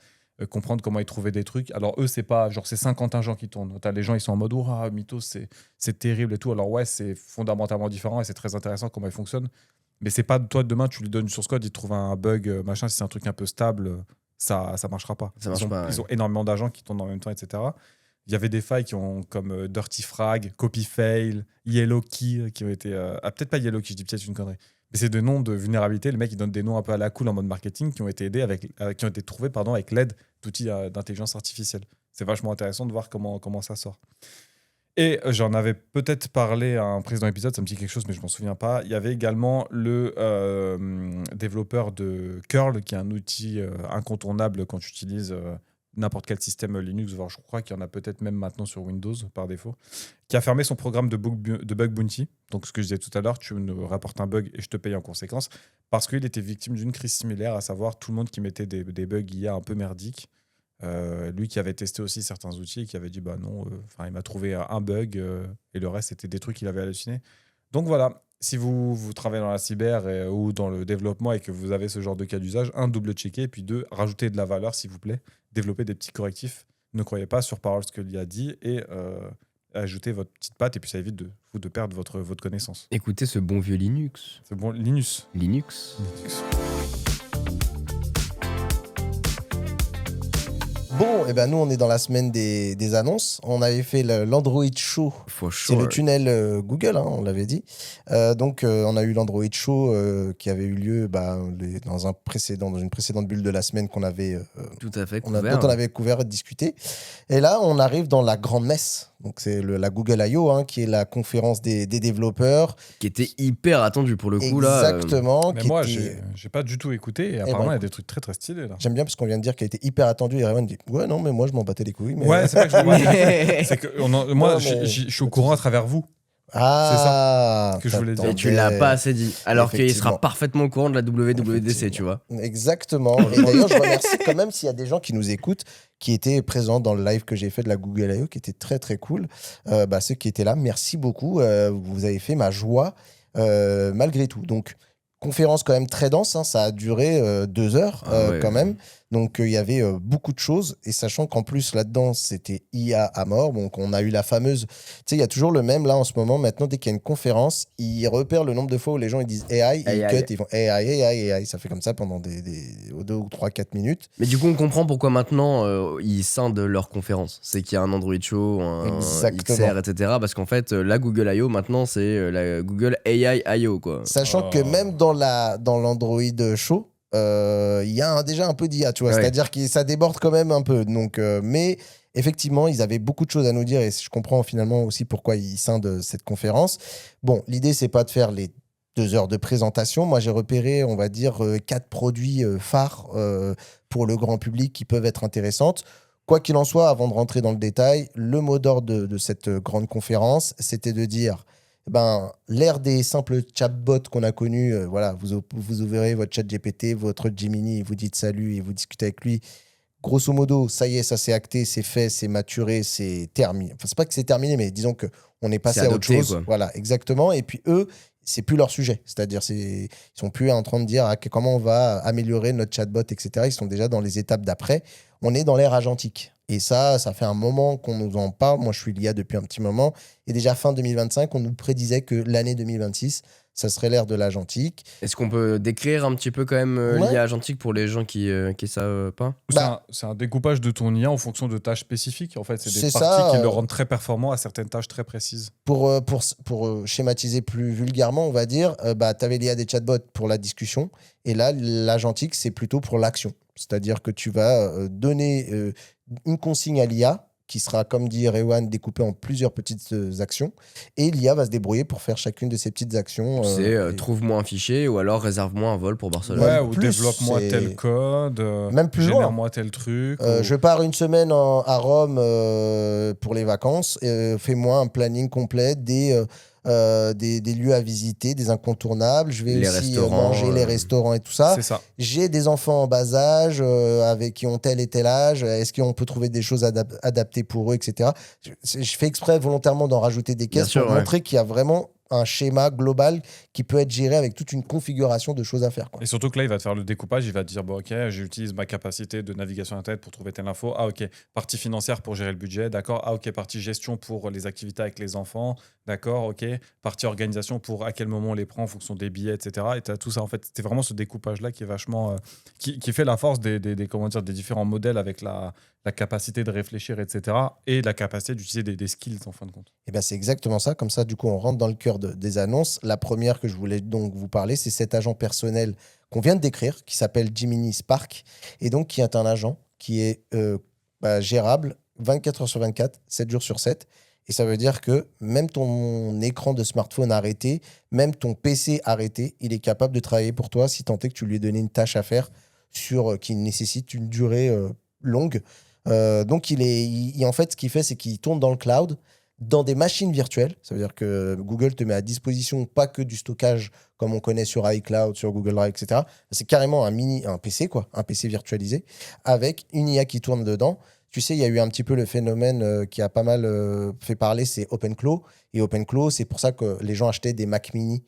comprendre comment ils trouvaient des trucs. Alors eux, c'est pas genre c'est 50 gens qui tournent. T'as les gens, ils sont en mode Mythos, c'est terrible et tout. Alors ouais, c'est fondamentalement différent et c'est très intéressant comment ils fonctionnent. Mais c'est pas toi demain, tu lui donnes une source code, il te trouve un bug, machin. Si c'est un truc un peu stable, ça marchera pas. Ils ont énormément d'agents qui tournent en même temps, etc. Il y avait des failles comme Dirty Frag, Copy Fail, Yellow Key, qui ont été... peut-être pas Yellow Key, je dis peut-être une connerie. Mais c'est des noms de vulnérabilité. Le mec, il donne des noms un peu à la cool en mode marketing qui ont été trouvés avec l'aide d'outils d'intelligence artificielle. C'est vachement intéressant de voir comment ça sort. Et j'en avais peut-être parlé à un précédent épisode, ça me dit quelque chose, mais je m'en souviens pas. Il y avait également le développeur de Curl, qui est un outil incontournable quand tu utilises... n'importe quel système Linux, voire je crois qu'il y en a peut-être même maintenant sur Windows par défaut, qui a fermé son programme de bug bounty. Donc ce que je disais tout à l'heure, tu me rapportes un bug et je te paye en conséquence, parce qu'il était victime d'une crise similaire, à savoir tout le monde qui mettait des bugs IA un peu merdiques. Lui qui avait testé aussi certains outils et qui avait dit non, il m'a trouvé un bug et le reste c'était des trucs qu'il avait halluciné. Donc voilà, si vous travaillez dans la cyber ou dans le développement et que vous avez ce genre de cas d'usage, double-checker, et puis 2, rajoutez de la valeur, s'il vous plaît. Développez des petits correctifs. Ne croyez pas sur parole ce que l'IA dit et ajoutez votre petite patte, et puis ça évite de perdre votre connaissance. Écoutez ce bon vieux Linux. C'est bon, Linux. Bon, et ben nous, on est dans la semaine des annonces. On avait fait l'Android Show. For C'est sure. le tunnel Google, hein, on l'avait dit. Donc, on a eu l'Android Show qui avait eu lieu dans une précédente bulle de la semaine qu'on avait, Tout à fait dont couvert. on avait couvert et discuté. Et là, on arrive dans la grande messe. Donc, c'est la Google I.O., hein, qui est la conférence des développeurs. Qui était hyper attendu pour le coup là. Exactement. Mais qui moi, était- j'ai pas du tout écouté et apparemment, il y a écoute. des trucs très très stylés là. J'aime bien parce qu'on vient de dire qu'elle était hyper attendue et Rewan dit ouais non mais moi je m'en battais les couilles mais Ouais, c'est pas que je Et C'est que moi, Non, mais- je suis au courant à travers vous. ah que je voulais dire. t'attendais. tu l'as pas assez dit. Alors qu'il Effectivement. sera parfaitement au courant de la WWDC, tu vois. Exactement. Et d'ailleurs, je remercie quand même s'il y a des gens qui nous écoutent, qui étaient présents dans le live que j'ai fait de la Google I.O., qui était très très cool. Ceux qui étaient là, merci beaucoup. Vous avez fait ma joie malgré tout. Donc, conférence quand même très dense, hein, ça a duré 2 heures Ah ouais. quand même. Donc il y avait beaucoup de choses, et sachant qu'en plus là-dedans c'était IA à mort, donc on a eu la fameuse, tu sais, il y a toujours le même là en ce moment, maintenant dès qu'il y a une conférence, ils repèrent le nombre de fois où les gens ils disent AI, ils AI. cut, ils font AI, ça fait comme ça pendant des 2 ou 3, 4 minutes. Mais du coup, on comprend pourquoi maintenant ils scindent leur conférence. C'est qu'il y a un Android Show, un Exactement. XR, etc. Parce qu'en fait, la Google I.O. maintenant, c'est la Google AI I.O. quoi. Sachant que même dans l'Android Show, il y a déjà un peu d'IA, tu vois. Ouais. C'est-à-dire que ça déborde quand même un peu. Donc, mais effectivement, ils avaient beaucoup de choses à nous dire et je comprends finalement aussi pourquoi ils scindent cette conférence. Bon, l'idée, c'est pas de faire les 2 heures de présentation. Moi, j'ai repéré, on va dire, 4 produits phares pour le grand public qui peuvent être intéressantes. Quoi qu'il en soit, avant de rentrer dans le détail, le mot d'ordre de cette grande conférence, c'était de dire l'ère des simples chatbots qu'on a connus, voilà, vous ouvrez votre chat GPT, votre Gemini, vous dites salut et vous discutez avec lui. Grosso modo, ça y est, ça c'est acté, c'est fait, c'est maturé, c'est terminé. Enfin, c'est pas que c'est terminé, mais disons qu'on est passé C'est à autre adopté, chose. quoi. Voilà, exactement. Et puis eux, c'est plus leur sujet. C'est-à-dire, ils sont plus en train de dire comment on va améliorer notre chatbot, etc. Ils sont déjà dans les étapes d'après. On est dans l'ère agentique. Et ça fait un moment qu'on nous en parle. Moi, je suis l'IA depuis un petit moment. Et déjà fin 2025, on nous prédisait que l'année 2026, ça serait l'ère de l'agentique. Est-ce qu'on peut décrire un petit peu quand même Ouais. l'IA agentique pour les gens qui savent pas? C'est un découpage de ton IA en fonction de tâches spécifiques. En fait, c'est des C'est parties ça, qui le rendent très performant à certaines tâches très précises. Pour schématiser plus vulgairement, on va dire, tu avais l'IA des chatbots pour la discussion. Et là, l'agentique, c'est plutôt pour l'action. C'est-à-dire que tu vas donner une consigne à l'IA qui sera, comme dit Rewan, découpée en plusieurs petites actions. Et l'IA va se débrouiller pour faire chacune de ces petites actions. C'est trouve-moi un fichier ou alors réserve-moi un vol pour Barcelone. Ouais, ou plus, développe-moi c'est- tel code, Même plus loin. génère-moi tel truc. Je pars une semaine à Rome pour les vacances. Fais-moi un planning complet des lieux à visiter, des incontournables. Je vais Les aussi restaurants, manger les restaurants et tout ça. C'est ça. J'ai des enfants en bas âge avec qui ont tel et tel âge. Est-ce qu'on peut trouver des choses adaptées pour eux, etc. Je fais exprès volontairement d'en rajouter des Bien caisses sûr, pour ouais. montrer qu'il y a vraiment un schéma global qui peut être géré avec toute une configuration de choses à faire, quoi. Et surtout que là, il va te faire le découpage, il va te dire bon, ok, j'utilise ma capacité de navigation Internet pour trouver telle info. Ah, ok, partie financière pour gérer le budget, d'accord. Ah, ok, partie gestion pour les activités avec les enfants, d'accord, ok. Partie organisation pour à quel moment on les prend en fonction des billets, etc. Et tu as tout ça, en fait, c'était vraiment ce découpage-là qui est vachement. Qui fait la force des différents modèles avec la capacité de réfléchir, etc. Et la capacité d'utiliser des skills, en fin de compte. Et ben c'est exactement ça. Comme ça, du coup, on rentre dans le cœur des annonces. La première que je voulais donc vous parler, c'est cet agent personnel qu'on vient de décrire, qui s'appelle Gemini Spark, et donc qui est un agent qui est gérable 24 heures sur 24, 7 jours sur 7. Et ça veut dire que même ton écran de smartphone arrêté, même ton PC arrêté, il est capable de travailler pour toi si tant est que tu lui aies donné une tâche à faire qui nécessite une durée longue. Donc, en fait, ce qu'il fait, c'est qu'il tourne dans le cloud, dans des machines virtuelles. Ça veut dire que Google te met à disposition pas que du stockage comme on connaît sur iCloud, sur Google Drive, etc. C'est carrément un PC, quoi, un PC virtualisé, avec une IA qui tourne dedans. Tu sais, il y a eu un petit peu le phénomène qui a pas mal fait parler, c'est OpenClaw. Et OpenClaw, c'est pour ça que les gens achetaient des Mac mini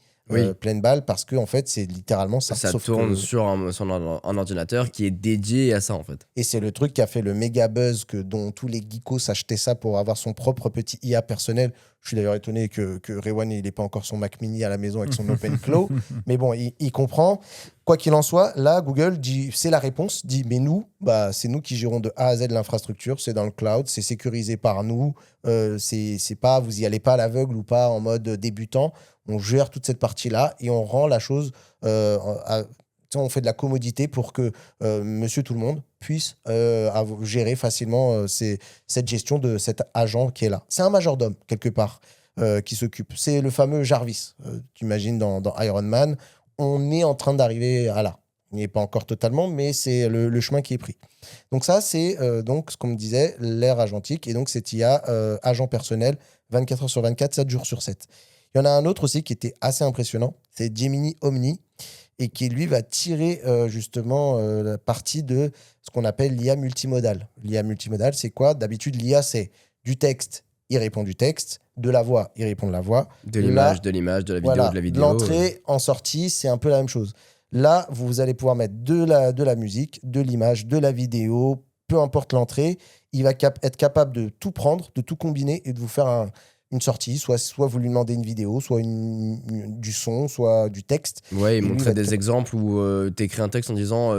pleine balle, parce que en fait, c'est littéralement ça. Ça Sauf tourne que- sur un ordinateur qui est dédié à ça en fait. Et c'est le truc qui a fait le méga buzz dont tous les geekos achetaient ça pour avoir son propre petit IA personnel. Je suis d'ailleurs étonné que Rewan, il n'ait pas encore son Mac mini à la maison avec son OpenClaw. Mais bon, il comprend. Quoi qu'il en soit, là, Google dit, c'est la réponse, dit, mais nous, c'est nous qui gérons de A à Z l'infrastructure, c'est dans le cloud, c'est sécurisé par nous, c'est pas, vous y allez pas à l'aveugle ou pas en mode débutant, on gère toute cette partie-là et on rend la chose, on fait de la commodité pour que monsieur tout le monde puisse gérer facilement cette gestion de cet agent qui est là. C'est un majordome, quelque part, qui s'occupe. C'est le fameux Jarvis, tu imagines dans Iron Man. On est en train d'arriver à là. Il n'y est pas encore totalement, mais c'est le chemin qui est pris. Donc ça, c'est donc ce qu'on me disait, l'ère agentique. Et donc, c'est IA agent personnel, 24 heures sur 24, 7 jours sur 7. Il y en a un autre aussi qui était assez impressionnant. C'est Gemini Omni et qui, lui, va tirer justement la partie de ce qu'on appelle l'IA multimodale. L'IA multimodale, c'est quoi? D'habitude, l'IA, c'est du texte, il répond du texte, de la voix, il répond de la voix. De l'image, de la vidéo, de la vidéo. L'entrée en sortie, c'est un peu la même chose. Là, vous allez pouvoir mettre de la musique, de l'image, de la vidéo, peu importe l'entrée. Il va être capable de tout prendre, de tout combiner et de vous faire une sortie. Soit vous lui demandez une vidéo, soit du son, soit du texte. Ouais, il montrait des exemples où tu écris un texte en disant...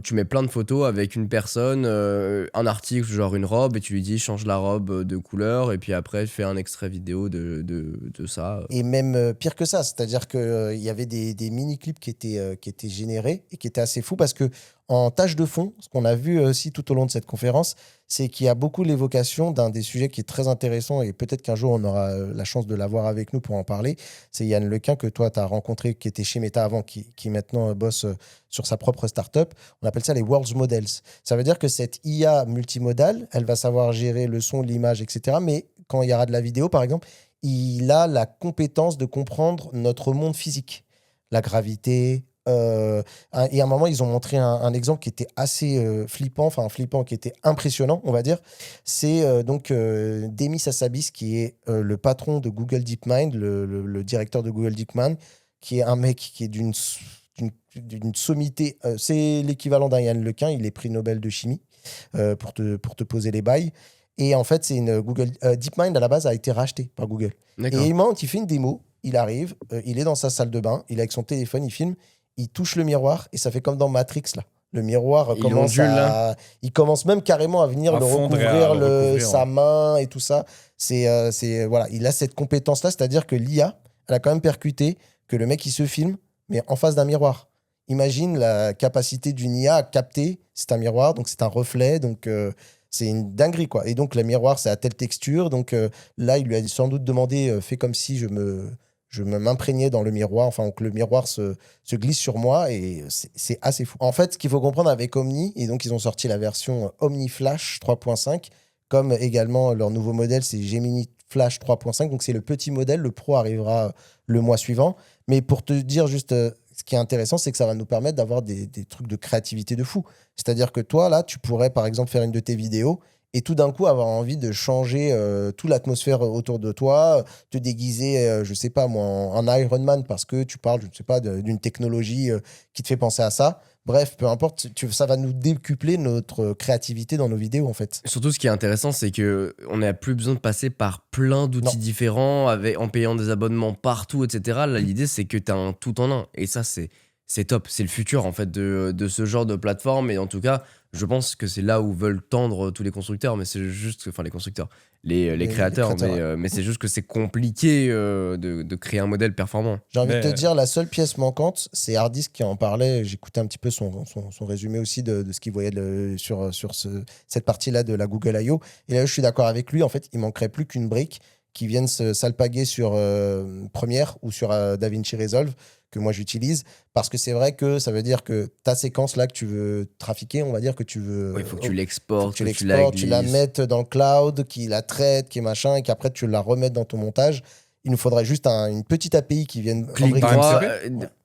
tu mets plein de photos avec une personne, un article, genre une robe, et tu lui dis change la robe de couleur, et puis après fais un extrait vidéo de ça. Et même pire que ça, c'est-à-dire qu'il y avait des mini-clips qui étaient générés et qui étaient assez fous parce que en tâche de fond, ce qu'on a vu aussi tout au long de cette conférence, c'est qu'il y a beaucoup l'évocation d'un des sujets qui est très intéressant et peut-être qu'un jour on aura la chance de l'avoir avec nous pour en parler. C'est Yann Lequin que toi tu as rencontré, qui était chez Meta avant, qui maintenant bosse sur sa propre startup. On appelle ça les World Models. Ça veut dire que cette IA multimodale, elle va savoir gérer le son, l'image, etc. Mais quand il y aura de la vidéo, par exemple, il a la compétence de comprendre notre monde physique, la gravité. Et à un moment, ils ont montré un exemple qui était assez flippant, qui était impressionnant, on va dire. C'est donc Demis Hassabis, qui est le patron de Google DeepMind, le directeur de Google DeepMind, qui est un mec qui est d'une sommité. C'est l'équivalent d'un Yann Lequin, il est prix Nobel de chimie, pour te poser les bails. Et en fait, c'est une Google DeepMind à la base a été racheté par Google. D'accord. Et il fait une démo, il arrive, il est dans sa salle de bain, il est avec son téléphone, il filme, il touche le miroir et ça fait comme dans Matrix là. Le miroir il commence même carrément à venir recouvrir sa main et tout ça. Voilà, il a cette compétence là, c'est-à-dire que l'IA, elle a quand même percuté que le mec il se filme mais en face d'un miroir. Imagine la capacité d'une IA à capter, c'est un miroir, donc c'est un reflet, donc c'est une dinguerie, quoi. Et donc, le miroir, c'est à telle texture. Donc là, il lui a sans doute demandé, fais comme si je m'imprégnais dans le miroir, enfin, que le miroir se glisse sur moi. Et c'est assez fou. En fait, ce qu'il faut comprendre avec Omni, et donc, ils ont sorti la version Omni Flash 3.5, comme également leur nouveau modèle, c'est Gemini Flash 3.5. Donc, c'est le petit modèle. Le Pro arrivera le mois suivant. Mais pour te dire juste... ce qui est intéressant, c'est que ça va nous permettre d'avoir des trucs de créativité de fou. C'est-à-dire que toi, là, tu pourrais, par exemple, faire une de tes vidéos et tout d'un coup avoir envie de changer toute l'atmosphère autour de toi, te déguiser, je sais pas moi, en Iron Man parce que tu parles, je ne sais pas, d'une technologie qui te fait penser à ça. Bref, peu importe, ça va nous décupler notre créativité dans nos vidéos, en fait. Surtout, ce qui est intéressant, c'est qu'on n'a plus besoin de passer par plein d'outils différents, en payant des abonnements partout, etc. Là, l'idée, c'est que tu as un tout en un. Et ça, c'est top. C'est le futur, en fait, de ce genre de plateforme. Et en tout cas, je pense que c'est là où veulent tendre tous les constructeurs. Mais c'est juste... Enfin, les constructeurs. Les créateurs. Mais c'est juste que c'est compliqué de créer un modèle performant. J'ai envie de te dire, la seule pièce manquante, c'est Hardisk qui en parlait. J'écoutais un petit peu son résumé aussi de ce qu'il voyait sur cette partie-là de la Google I.O. Et là, je suis d'accord avec lui. En fait, il manquerait plus qu'une brique qui vienne s'alpaguer sur Premiere ou sur DaVinci Resolve, que moi j'utilise, parce que c'est vrai que ça veut dire que ta séquence là que tu veux trafiquer, on va dire que tu veux... Il faut que tu l'exportes, tu la mettes dans le cloud, qui la traite, qui est machin, et qu'après tu la remettes dans ton montage. Il nous faudrait juste une petite API qui vienne...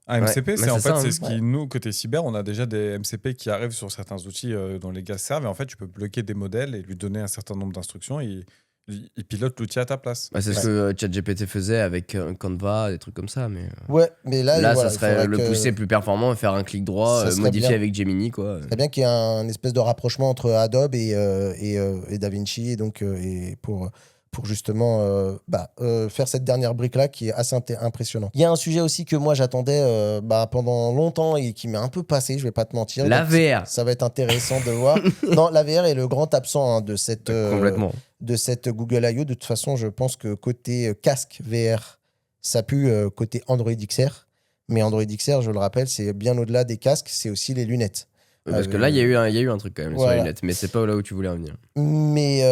MCP, c'est ce qui, nous, côté cyber, on a déjà des MCP qui arrivent sur certains outils dont les gars servent, et en fait tu peux bloquer des modèles et lui donner un certain nombre d'instructions, et il pilote l'outil à ta place. C'est ce que ChatGPT faisait avec Canva, des trucs comme ça. Mais mais là ça serait le pousser plus performant et faire un clic droit, modifier bien avec Gemini, quoi. C'est bien qu'il y ait un espèce de rapprochement entre Adobe et DaVinci, et donc et pour pour justement faire cette dernière brique-là qui est assez impressionnant. Il y a un sujet aussi que moi j'attendais pendant longtemps et qui m'est un peu passé, je vais pas te mentir. La VR. Ça va être intéressant de voir. Non, la VR est le grand absent de cette Google I.O. De toute façon, je pense que côté casque VR, ça pue côté Android XR. Mais Android XR, je le rappelle, c'est bien au-delà des casques, c'est aussi les lunettes. Parce que là, il y a eu un truc quand même sur les lunettes, mais c'est pas là où tu voulais en venir. Mais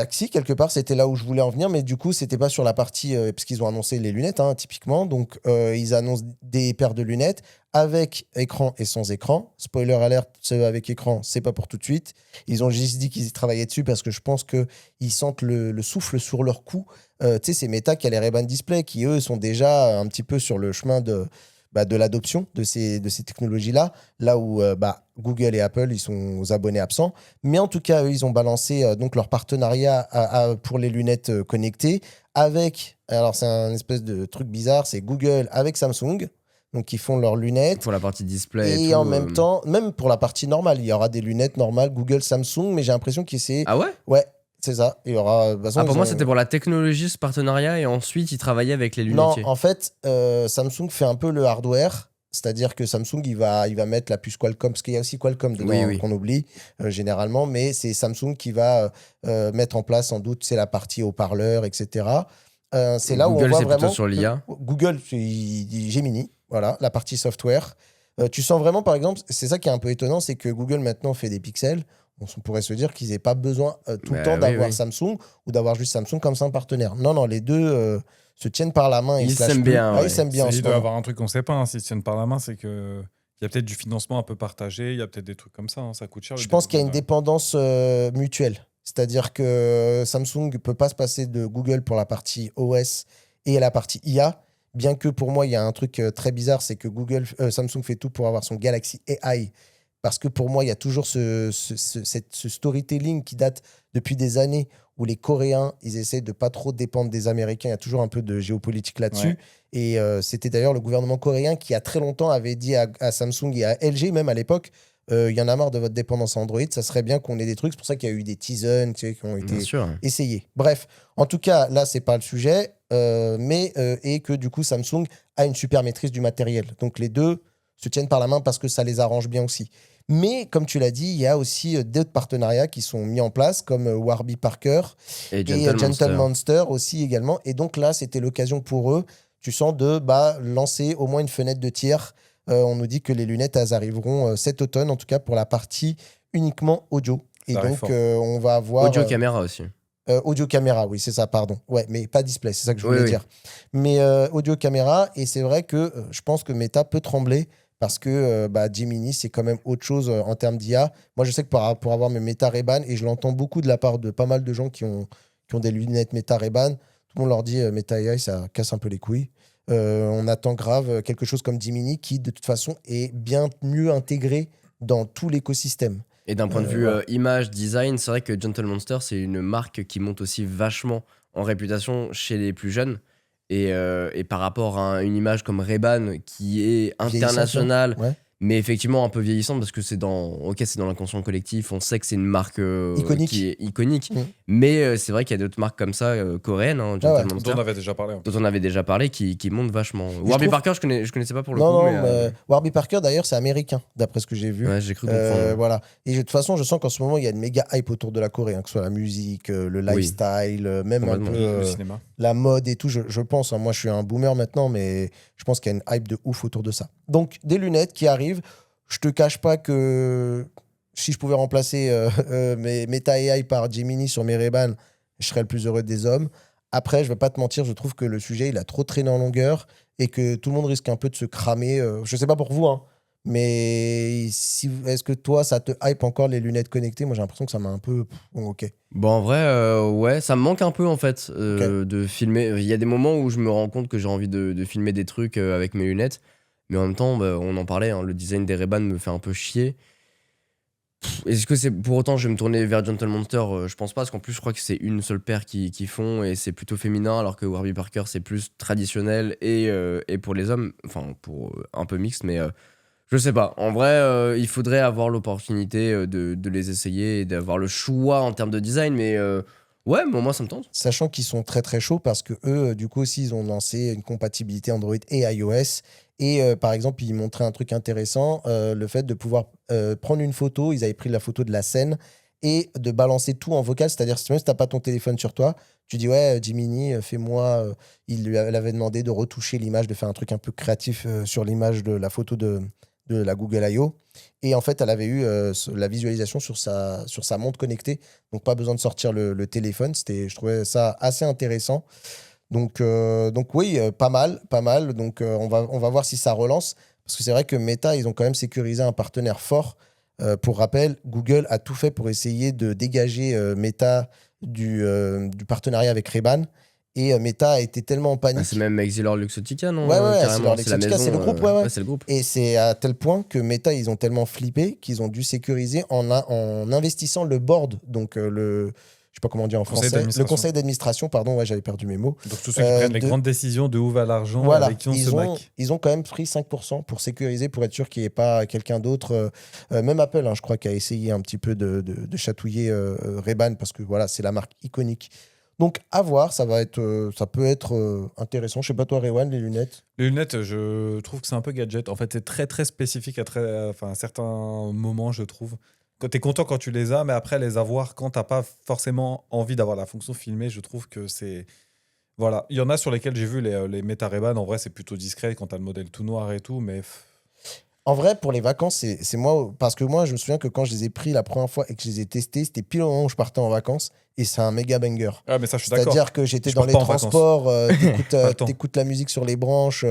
si, quelque part, c'était là où je voulais en venir, mais du coup, c'était pas sur la partie, parce qu'ils ont annoncé les lunettes, typiquement. Donc, ils annoncent des paires de lunettes avec écran et sans écran. Spoiler alert, ceux avec écran, c'est pas pour tout de suite. Ils ont juste dit qu'ils y travaillaient dessus parce que je pense qu'ils sentent le souffle sur leur cou. Tu sais, c'est Meta qui a les Ray-Ban Display qui, eux, sont déjà un petit peu sur le chemin de l'adoption de ces technologies-là, là où Google et Apple, ils sont aux abonnés absents. Mais en tout cas, eux, ils ont balancé donc leur partenariat pour les lunettes connectées avec, alors c'est un espèce de truc bizarre, c'est Google avec Samsung, donc ils font leurs lunettes. Pour la partie display et tout, en même temps, même pour la partie normale, il y aura des lunettes normales Google, Samsung, mais j'ai l'impression qu'ils essaient... Ah ouais? Ouais. C'est ça. Il y aura, pour moi, c'était pour la technologie, ce partenariat, et ensuite, ils travaillaient avec les lunetiers. Non, en fait, Samsung fait un peu le hardware. C'est-à-dire que Samsung, il va mettre la puce Qualcomm, parce qu'il y a aussi Qualcomm dedans, qu'on oublie généralement, mais c'est Samsung qui va mettre en place, sans doute, c'est la partie haut-parleur, etc. C'est là où on voit vraiment... sur l'IA. Google, c'est Gemini, voilà, la partie software. Tu sens vraiment, par exemple, c'est ça qui est un peu étonnant, c'est que Google, maintenant, fait des pixels. On pourrait se dire qu'ils n'aient pas besoin tout le temps d'avoir Samsung ou d'avoir juste Samsung comme ça un partenaire. Non, les deux se tiennent par la main. Ils s'aiment bien. Ils s'aiment bien. Il doit y avoir un truc qu'on ne sait pas. S'ils se tiennent par la main, c'est qu'il y a peut-être du financement un peu partagé, il y a peut-être des trucs comme ça. Ça coûte cher. Je pense qu'il y a une dépendance mutuelle. C'est-à-dire que Samsung ne peut pas se passer de Google pour la partie OS et la partie IA. Bien que pour moi, il y a un truc très bizarre, c'est que Samsung fait tout pour avoir son Galaxy AI. Parce que pour moi, il y a toujours ce storytelling qui date depuis des années où les Coréens, ils essaient de pas trop dépendre des Américains. Il y a toujours un peu de géopolitique là-dessus. Ouais. Et c'était d'ailleurs le gouvernement coréen qui, a très longtemps, avait dit à Samsung et à LG, même à l'époque, il y en a marre de votre dépendance Android, ça serait bien qu'on ait des trucs. C'est pour ça qu'il y a eu des Tizen qui ont été essayés. Bref, en tout cas, là, c'est pas le sujet, et que du coup, Samsung a une super maîtrise du matériel. Donc les deux se tiennent par la main parce que ça les arrange bien aussi. Mais comme tu l'as dit, il y a aussi d'autres partenariats qui sont mis en place, comme Warby Parker et Gentle Monster aussi également. Et donc là, c'était l'occasion pour eux, tu sens, de lancer au moins une fenêtre de tir. On nous dit que les lunettes, elles arriveront cet automne, en tout cas pour la partie uniquement audio. Et donc, on va avoir... Audio caméra aussi. Audio caméra, oui, c'est ça, pardon. Ouais, mais pas display, c'est ça que je voulais dire. Mais audio caméra, et c'est vrai que je pense que Meta peut trembler parce que Gemini, c'est quand même autre chose en termes d'IA. Moi, je sais que pour avoir mes Meta Ray-Ban, et je l'entends beaucoup de la part de pas mal de gens qui ont des lunettes Meta Ray-Ban, tout le monde leur dit Meta AI, ça casse un peu les couilles. On attend grave quelque chose comme Gemini qui, de toute façon, est bien mieux intégré dans tout l'écosystème. Et d'un point de vue image, design, c'est vrai que Gentle Monster, c'est une marque qui monte aussi vachement en réputation chez les plus jeunes. Et par rapport à une image comme Ray-Ban qui est internationale, mais effectivement un peu vieillissante parce que c'est dans l'inconscient collectif, on sait que c'est une marque qui est iconique, mais c'est vrai qu'il y a d'autres marques comme ça coréennes, Gentle Monster, dont on avait déjà parlé. Dont on avait déjà parlé, qui montent vachement. Warby Parker, je connaissais pas pour le coup. Non, mais Warby Parker d'ailleurs c'est américain, d'après ce que j'ai vu. Ouais, j'ai cru comprendre. Voilà. Et de toute façon, je sens qu'en ce moment il y a une méga hype autour de la Corée, que ce soit la musique, le lifestyle, même un peu le cinéma, la mode et tout. Je pense, moi je suis un boomer maintenant, mais je pense qu'il y a une hype de ouf autour de ça. Donc des lunettes qui arrivent. Je te cache pas que si je pouvais remplacer mes Meta AI par Gemini sur mes Ray-Ban, je serais le plus heureux des hommes. Après, je vais pas te mentir, je trouve que le sujet, il a trop traîné en longueur et que tout le monde risque un peu de se cramer. Je sais pas pour vous, mais est-ce que toi, ça te hype encore les lunettes connectées? Moi, j'ai l'impression que ça m'a un peu... ok. Bon, en vrai, ouais, ça me manque un peu en fait de filmer. Il y a des moments où je me rends compte que j'ai envie de filmer des trucs avec mes lunettes. Mais en même temps, on en parlait, le design des Ray-Ban me fait un peu chier. Est-ce que c'est pour autant je vais me tourner vers Gentle Monster? Je pense pas, parce qu'en plus je crois que c'est une seule paire qui font et c'est plutôt féminin, alors que Warby Parker c'est plus traditionnel et pour les hommes, enfin pour un peu mixte, mais je sais pas. En vrai, il faudrait avoir l'opportunité de les essayer et d'avoir le choix en termes de design, mais Ouais, mais moi ça me tente. Sachant qu'ils sont très très chauds parce que eux, du coup aussi, ils ont lancé une compatibilité Android et iOS. Et par exemple, ils montraient un truc intéressant, le fait de pouvoir prendre une photo. Ils avaient pris la photo de la scène et de balancer tout en vocal. C'est-à-dire, même si tu n'as pas ton téléphone sur toi, tu dis ouais, Jiminy, fais-moi. Elle avait demandé de retoucher l'image, de faire un truc un peu créatif sur l'image de la photo de la Google I.O. Et en fait, elle avait eu la visualisation sur sa montre connectée. Donc, pas besoin de sortir le téléphone. Je trouvais ça assez intéressant. Donc oui, pas mal, pas mal. Donc, on va voir si ça relance. Parce que c'est vrai que Meta, ils ont quand même sécurisé un partenaire fort. Pour rappel, Google a tout fait pour essayer de dégager Meta du partenariat avec Ray-Ban. Et Meta a été tellement en Ah, c'est panique. même Exilor Luxottica, non? Ouais, ouais, c'est Carrément, leur c'est la Luxottica, maison. c'est le groupe, ouais, ouais. C'est le groupe. Et c'est à tel point que Meta, ils ont tellement flippé qu'ils ont dû sécuriser en investissant le board, donc je sais pas comment dire en Conseil français, le d'administration. conseil d'administration, pardon, ouais, j'avais perdu mes mots. Donc tous ceux qui prennent les de- grandes décisions de où va l'argent, Voilà, avec qui on se mac. ils ont quand même pris 5% pour sécuriser, pour être sûr qu'il n'y ait pas quelqu'un d'autre. Même Apple, hein, je crois, qui a essayé un petit peu de chatouiller Ray-Ban parce que voilà, c'est la marque iconique. Donc, à voir, ça peut être intéressant. Je sais pas, toi, Rewan, les lunettes. Les lunettes, je trouve que c'est un peu gadget. En fait, c'est très très spécifique à certains moments, je trouve. Quand t'es content quand tu les as, mais après les avoir quand t'as pas forcément envie d'avoir la fonction filmée, je trouve que c'est. Voilà. Il y en a sur lesquels j'ai vu les Meta Ray-Ban. En vrai, c'est plutôt discret quand t'as le modèle tout noir et tout, mais. En vrai, pour les vacances, c'est moi. Parce que moi, je me souviens que quand je les ai pris la première fois et que je les ai testés, c'était pile au moment où je partais en vacances. Et c'est un méga banger. Ah, mais ça, je suis d'accord. C'est-à-dire que j'étais Je dans pars les pas en vacances. transports, Pas le temps. t'écoutes la musique sur les branches,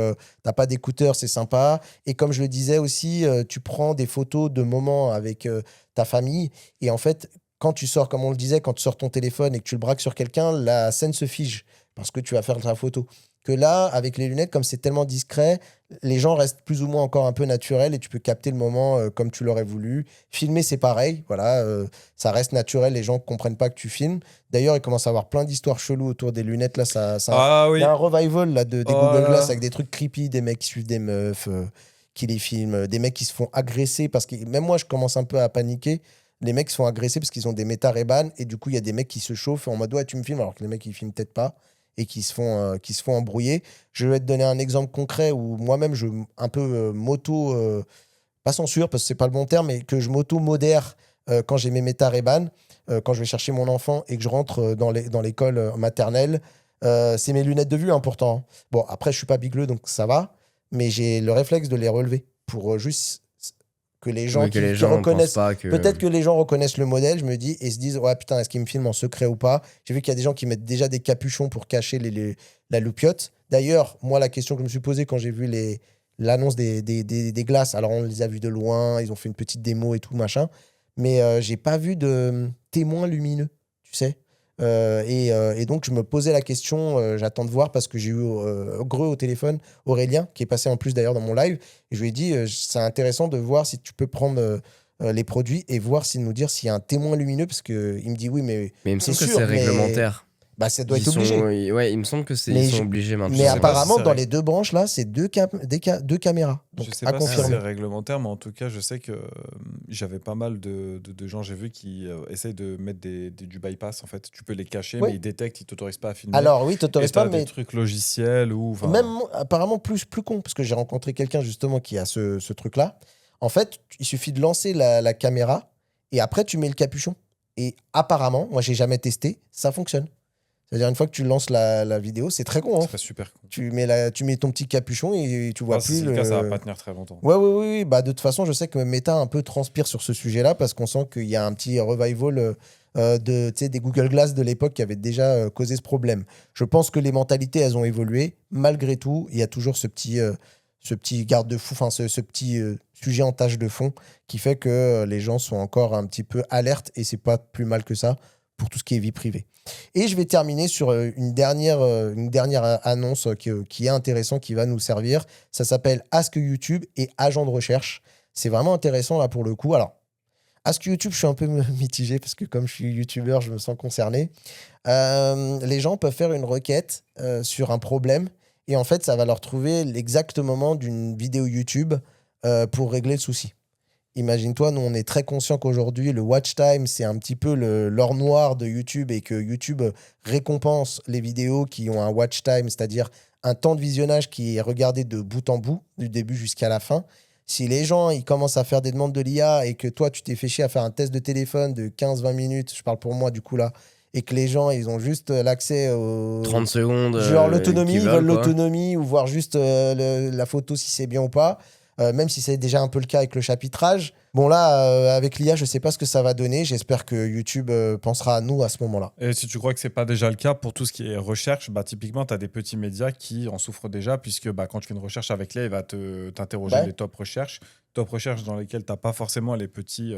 t'as pas d'écouteurs, c'est sympa. Et comme je le disais aussi, tu prends des photos de moments avec ta famille. Et en fait, quand tu sors, comme on le disait, quand tu sors ton téléphone et que tu le braques sur quelqu'un, la scène se fige parce que tu vas faire ta photo. Que là, avec les lunettes, comme c'est tellement discret, les gens restent plus ou moins encore un peu naturels et tu peux capter le moment comme tu l'aurais voulu. Filmer, c'est pareil, voilà, ça reste naturel, les gens ne comprennent pas que tu filmes. D'ailleurs, il commence à avoir plein d'histoires cheloues autour des lunettes. Là, Ah il oui. y a un revival là, des Oh Google là Glass là. avec des trucs creepy, des mecs qui suivent des meufs, qui les filment, des mecs qui se font agresser parce que même moi, je commence un peu à paniquer. Les mecs se font agresser parce qu'ils ont des Meta Ray-Ban et du coup, il y a des mecs qui se chauffent en mode ouais, tu me filmes alors que les mecs ils filment peut-être pas et qui se font embrouiller. Je vais te donner un exemple concret où moi-même, je un peu pas censure parce que c'est pas le bon terme, mais que je m'auto-modère quand j'ai mes Meta Ray-Ban, quand je vais chercher mon enfant et que je rentre dans l'école maternelle. C'est mes lunettes de vue, hein, pourtant. Bon, après, je suis pas bigleux, donc ça va, mais j'ai le réflexe de les relever pour juste que les gens Oui, que les qui gens pensent reconnaissent. pas que. Peut-être que les gens reconnaissent le modèle, je me dis, et se disent, ouais, putain, est-ce qu'ils me filment en secret ou pas? J'ai vu qu'il y a des gens qui mettent déjà des capuchons pour cacher la loupiote. D'ailleurs, moi, la question que je me suis posée quand j'ai vu l'annonce des glaces, alors on les a vus de loin, ils ont fait une petite démo et tout, machin, mais j'ai pas vu de témoins lumineux, tu sais. Et donc, je me posais la question, j'attends de voir parce que j'ai eu Greux au téléphone, Aurélien, qui est passé en plus d'ailleurs dans mon live, et je lui ai dit, c'est intéressant de voir si tu peux prendre les produits et voir s'il nous dire s'il y a un témoin lumineux, parce qu'il me dit oui, mais Mais il me c'est semble que sûr, c'est mais réglementaire. bah, ça doit Ils être obligé. sont- Ouais, il me semble que c'est Mais ils sont je- obligés maintenant. Mais sais pas apparemment, si c'est dans règle- les deux branches, là, c'est deux caméras. Donc, Je sais à pas si confirmer. c'est réglementaire, mais en tout cas, je sais que j'avais pas mal de gens, j'ai vu, qui essayent de mettre du bypass. En fait, tu peux les cacher, Oui. mais ils détectent, ils t'autorisent pas à filmer. Alors, oui, Et t'autorises t'as pas, des mais trucs logiciels ou. enfin, même apparemment plus con, parce que j'ai rencontré quelqu'un justement qui a ce truc-là. En fait, il suffit de lancer la caméra et après tu mets le capuchon. Et apparemment, moi j'ai jamais testé, ça fonctionne. C'est-à-dire une fois que tu lances la vidéo, c'est très con. Hein. c'est pas super con. Tu mets ton petit capuchon et tu vois Ah, si plus c'est le cas, ça va pas tenir très longtemps. Ouais, ouais, ouais, ouais. Bah, de toute façon, je sais que Meta un peu transpire sur ce sujet-là parce qu'on sent qu'il y a un petit revival tu sais, des Google Glass de l'époque qui avaient déjà causé ce problème. Je pense que les mentalités, elles ont évolué. Malgré tout, il y a toujours ce petit garde-fou, enfin, ce petit sujet en tâche de fond qui fait que les gens sont encore un petit peu alertes et c'est pas plus mal que ça pour tout ce qui est vie privée. Et je vais terminer sur une dernière annonce qui est intéressante, qui va nous servir. Ça s'appelle Ask YouTube et agent de recherche. C'est vraiment intéressant là pour le coup. Alors, Ask YouTube, je suis un peu mitigé parce que comme je suis YouTuber, je me sens concerné. Les gens peuvent faire une requête sur un problème et en fait, ça va leur trouver l'exact moment d'une vidéo YouTube pour régler le souci. imagine-toi, nous, on est très conscient qu'aujourd'hui, le watch time, c'est un petit peu l'or noir de YouTube et que YouTube récompense les vidéos qui ont un watch time, c'est-à-dire un temps de visionnage qui est regardé de bout en bout, du début jusqu'à la fin. Si les gens ils commencent à faire des demandes de l'IA et que toi, tu t'es fait chier à faire un test de téléphone de 15-20 minutes, je parle pour moi du coup là, et que les gens, ils ont juste l'accès au... 30 secondes. Genre l'autonomie, ils veulent quoi. l'autonomie ou voir juste la photo si c'est bien ou pas. Même si c'est déjà un peu le cas avec le chapitrage. Bon là, avec l'IA, je sais pas ce que ça va donner. J'espère que YouTube pensera à nous à ce moment-là. Et si tu crois que c'est pas déjà le cas pour tout ce qui est recherche, bah, typiquement, tu as des petits médias qui en souffrent déjà, puisque bah, quand tu fais une recherche avec l'IA, il va t'interroger Ouais. les top recherches dans lesquelles tu n'as pas forcément les petits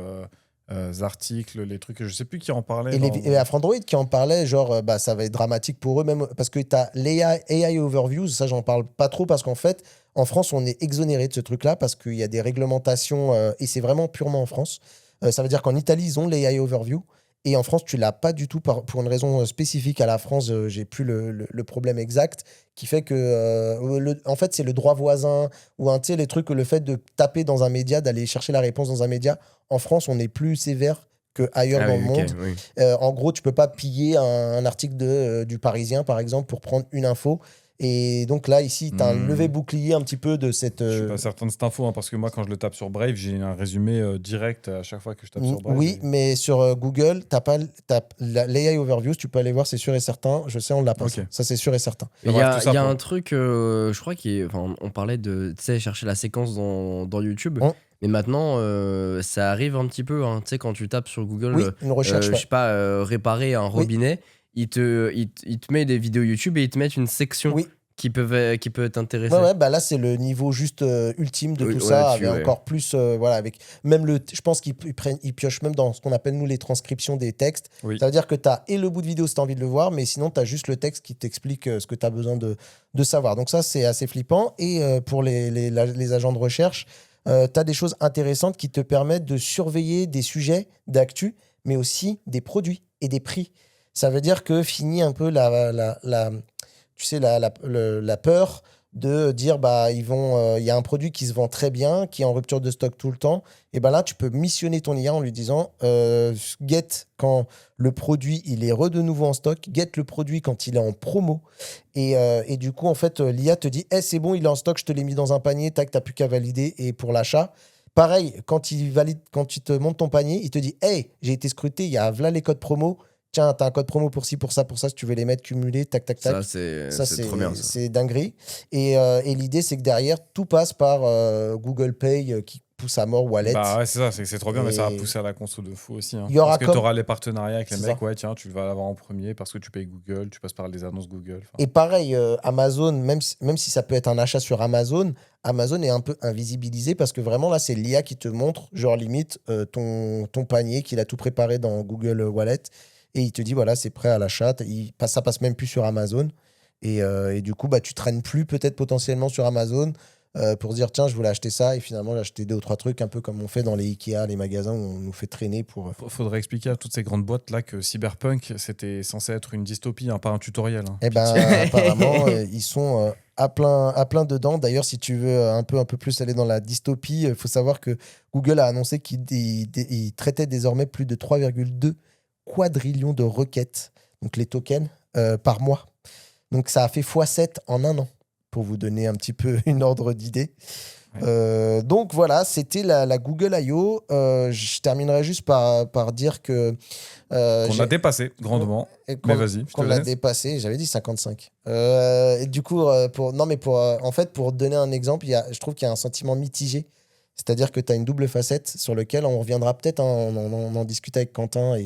articles, les trucs, je sais plus qui en parlait. Et Afrandroid qui en parlait, genre, bah, ça va être dramatique pour eux, même parce que tu as l'AI Overviews, ça, j'en parle pas trop parce qu'en fait, en France, on est exonéré de ce truc-là parce qu'il y a des réglementations et c'est vraiment purement en France. Ça veut dire qu'en Italie, ils ont l'AI Overview et en France, tu l'as pas du tout pour une raison spécifique à la France. J'ai plus le problème exact qui fait que, en fait, c'est le droit voisin ou tu sais, les trucs, le fait de taper dans un média, d'aller chercher la réponse dans un média. En France, on est plus sévère qu'ailleurs Ah dans oui, le ok, monde. oui. En gros, tu peux pas piller un article du Parisien, par exemple, pour prendre une info. Et donc là, ici, tu as un levé bouclier un petit peu de cette... Je suis pas certain de cette info, hein, parce que moi, quand je le tape sur Brave, j'ai un résumé direct à chaque fois que je tape sur Brave. Oui, mais sur Google, tu pas l'AI Overviews, tu peux aller voir, c'est sûr et certain. Je sais, on l'a pas. Ok. Ça, c'est sûr et certain. Il y Bref, a, tout ça il y a pour- un truc, je crois on parlait de chercher la séquence dans YouTube, Hum. mais maintenant ça arrive un petit peu. Hein, tu sais, quand tu tapes sur Google, Oui, une recherche. je Ouais. sais pas, réparer un robinet, il te met des vidéos YouTube et ils te mettent une section Oui. qui peut t'intéresser. Ouais, bah là, c'est le niveau juste ultime de Oui, tout ouais, ça, là-dessus, avec ouais. encore plus, voilà, avec même je pense qu'ils piochent même dans ce qu'on appelle, nous, les transcriptions des textes. Oui. Ça veut dire que tu as et le bout de vidéo si tu as envie de le voir, mais sinon, tu as juste le texte qui t'explique ce que tu as besoin de savoir. Donc ça, c'est assez flippant. Et pour les agents de recherche, tu as des choses intéressantes qui te permettent de surveiller des sujets d'actu, mais aussi des produits et des prix. Ça veut dire que finit un peu tu sais, la peur de dire bah il y a un produit qui se vend très bien, qui est en rupture de stock tout le temps. Et ben là, tu peux missionner ton IA en lui disant get quand le produit il est de nouveau en stock, get le produit quand il est en promo. Et du coup, en fait, l'IA te dit c'est bon, il est en stock, je te l'ai mis dans un panier, tac, t'as plus qu'à valider et pour l'achat. Pareil, quand il te monte ton panier, il te dit hey, j'ai été scruté, il y a voilà les codes promo. Tiens, t'as un code promo pour ci, pour ça, si tu veux les mettre cumulés, tac, tac, tac. Ça, c'est trop bien. Ça. C'est dinguerie. Et l'idée, c'est que derrière, tout passe par Google Pay qui pousse à mort Wallet. Bah ouais, c'est ça, c'est trop bien, mais ça va Et- pousser à la conso de fou aussi. Hein. Il y aura Parce que comme- tu auras les partenariats avec les C'est mecs, ça. ouais, tiens, tu vas l'avoir en premier parce que tu payes Google, tu passes par les annonces Google. enfin. Et pareil, Amazon, même si ça peut être un achat sur Amazon, Amazon est un peu invisibilisé parce que vraiment, là, c'est l'IA qui te montre, genre limite, ton panier qu'il a tout préparé dans Google Wallet. Et il te dit, voilà, c'est prêt à l'achat. Ça passe même plus sur Amazon. Et du coup, bah, tu traînes plus peut-être potentiellement sur Amazon pour dire, tiens, je voulais acheter ça. Et finalement, j'ai acheté 2 ou 3 trucs, un peu comme on fait dans les Ikea, les magasins où on nous fait traîner pour... Faudrait expliquer à toutes ces grandes boîtes là que Cyberpunk, c'était censé être une dystopie, hein, pas un tutoriel. Hein. Eh ben, apparemment, ils sont à plein dedans. D'ailleurs, si tu veux un peu plus aller dans la dystopie, il faut savoir que Google a annoncé qu'il traitait désormais plus de 3,2 quadrillions de requêtes, donc les tokens, par mois. Donc ça a fait x7 en un an, pour vous donner un petit peu une ordre d'idée. Ouais. Donc voilà, c'était la Google I.O. Je terminerai juste par dire que... Qu'on a dépassé grandement. Mais vas-y, je te Qu'on l'a laisse. dépassé, j'avais dit 55. Et du coup, en fait, pour donner un exemple, je trouve qu'il y a un sentiment mitigé. C'est-à-dire que tu as une double facette sur lequel on reviendra peut-être, hein, on en discute avec Quentin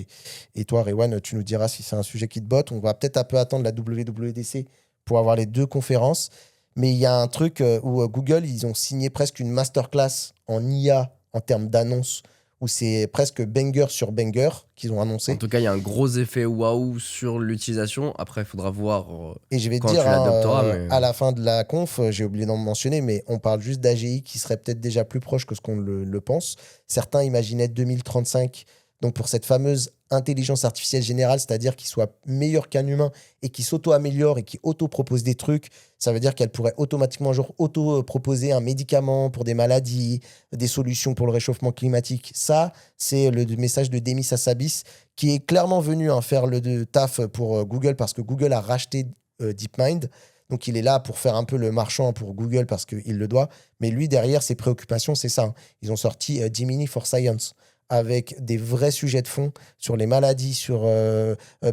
et toi, Rewan, tu nous diras si c'est un sujet qui te botte. On va peut-être un peu attendre la WWDC pour avoir les 2 conférences. Mais il y a un truc où Google, ils ont signé presque une masterclass en IA en termes d'annonces, où c'est presque banger sur banger qu'ils ont annoncé. En tout cas, il y a un gros effet waouh sur l'utilisation. Après, il faudra voir. Et je vais te quand dire, tu l'adopteras, mais- à la fin de la conf, j'ai oublié d'en mentionner, mais on parle juste d'AGI qui serait peut-être déjà plus proche que ce qu'on le pense. Certains imaginaient 2035 Donc pour cette fameuse intelligence artificielle générale, c'est-à-dire qu'il soit meilleur qu'un humain et qui s'auto-améliore et qui auto-propose des trucs, ça veut dire qu'elle pourrait automatiquement genre auto-proposer un médicament pour des maladies, des solutions pour le réchauffement climatique. Ça, c'est le message de Demis Hassabis qui est clairement venu faire le taf pour Google parce que Google a racheté DeepMind. Donc, il est là pour faire un peu le marchand pour Google parce qu'il le doit. Mais lui, derrière, ses préoccupations, c'est ça, hein. Ils ont sorti Gemini for Science avec des vrais sujets de fond sur les maladies, sur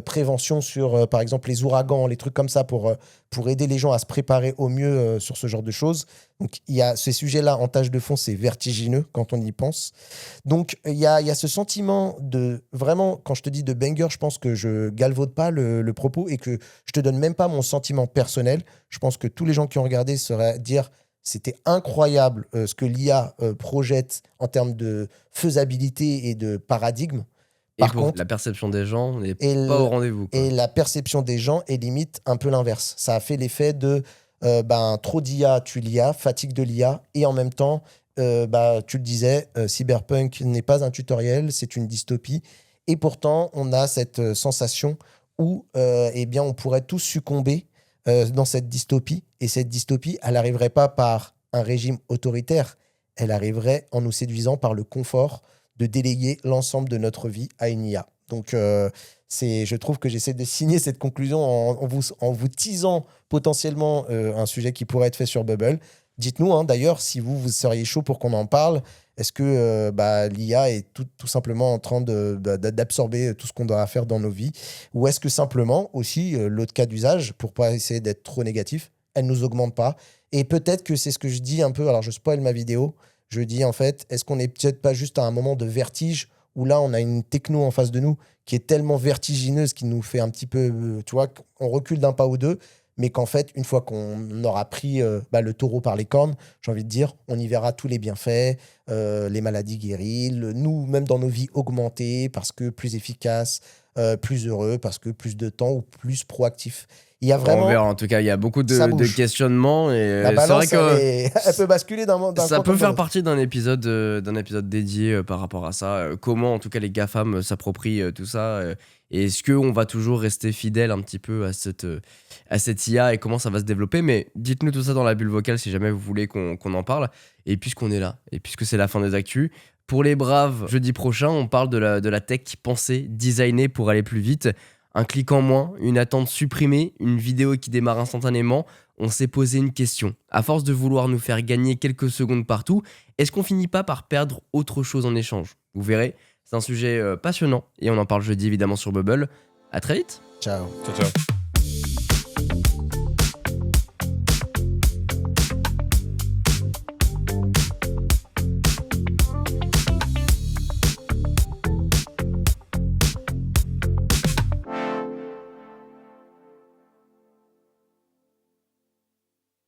prévention, sur, par exemple, les ouragans, les trucs comme ça pour aider les gens à se préparer au mieux sur ce genre de choses. Donc, il y a ces sujets-là en tâche de fond, c'est vertigineux quand on y pense. Donc, il y a ce sentiment de... Vraiment, quand je te dis de banger, je pense que je galvaude pas le propos et que je te donne même pas mon sentiment personnel. Je pense que tous les gens qui ont regardé seraient dire... C'était incroyable ce que l'IA projette en termes de faisabilité et de paradigme. Et pour la perception des gens, on n'est pas au rendez-vous, quoi. Et la perception des gens est limite un peu l'inverse. Ça a fait l'effet de trop d'IA, tue l'IA, fatigue de l'IA, et en même temps, tu le disais, Cyberpunk n'est pas un tutoriel, c'est une dystopie. Et pourtant, on a cette sensation où on pourrait tous succomber dans cette dystopie. Et cette dystopie, elle n'arriverait pas par un régime autoritaire, elle arriverait en nous séduisant par le confort de déléguer l'ensemble de notre vie à une IA. Donc, je trouve que j'essaie de signer cette conclusion en vous teasant potentiellement un sujet qui pourrait être fait sur Bubble. Dites-nous, d'ailleurs, si vous seriez chaud pour qu'on en parle. Est-ce que l'IA est tout simplement en train d'absorber tout ce qu'on doit faire dans nos vies? Ou est-ce que simplement, aussi, l'autre cas d'usage, pour pas essayer d'être trop négatif, elle nous augmente pas? Et peut-être que c'est ce que je dis un peu, alors je spoil ma vidéo, je dis en fait, est-ce qu'on n'est peut-être pas juste à un moment de vertige où là, on a une techno en face de nous qui est tellement vertigineuse, qui nous fait un petit peu, tu vois, on recule d'un pas ou deux, mais qu'en fait, une fois qu'on aura pris le taureau par les cornes, j'ai envie de dire, on y verra tous les bienfaits, les maladies guéries, nous, même dans nos vies, augmenter parce que plus efficace, plus heureux, parce que plus de temps ou plus proactif. Il y a vraiment... On verra, en tout cas, il y a beaucoup de questionnements. Et la balance, c'est vrai que elle peut basculer d'un ça camp peut comme faire l'autre. partie d'un épisode dédié par rapport à ça. Comment, en tout cas, les GAFAM s'approprient tout ça. Et est-ce qu'on va toujours rester fidèle un petit peu à cette IA et comment ça va se développer? Mais dites-nous tout ça dans la bulle vocale si jamais vous voulez qu'on en parle. Et puisqu'on est là, et puisque c'est la fin des actus, pour les braves, jeudi prochain, on parle de la tech pensée, designée pour aller plus vite. Un clic en moins, une attente supprimée, une vidéo qui démarre instantanément. On s'est posé une question. À force de vouloir nous faire gagner quelques secondes partout, est-ce qu'on finit pas par perdre autre chose en échange? Vous verrez, c'est un sujet passionnant et on en parle jeudi évidemment sur Bubble. À très vite. Ciao. Ciao, ciao.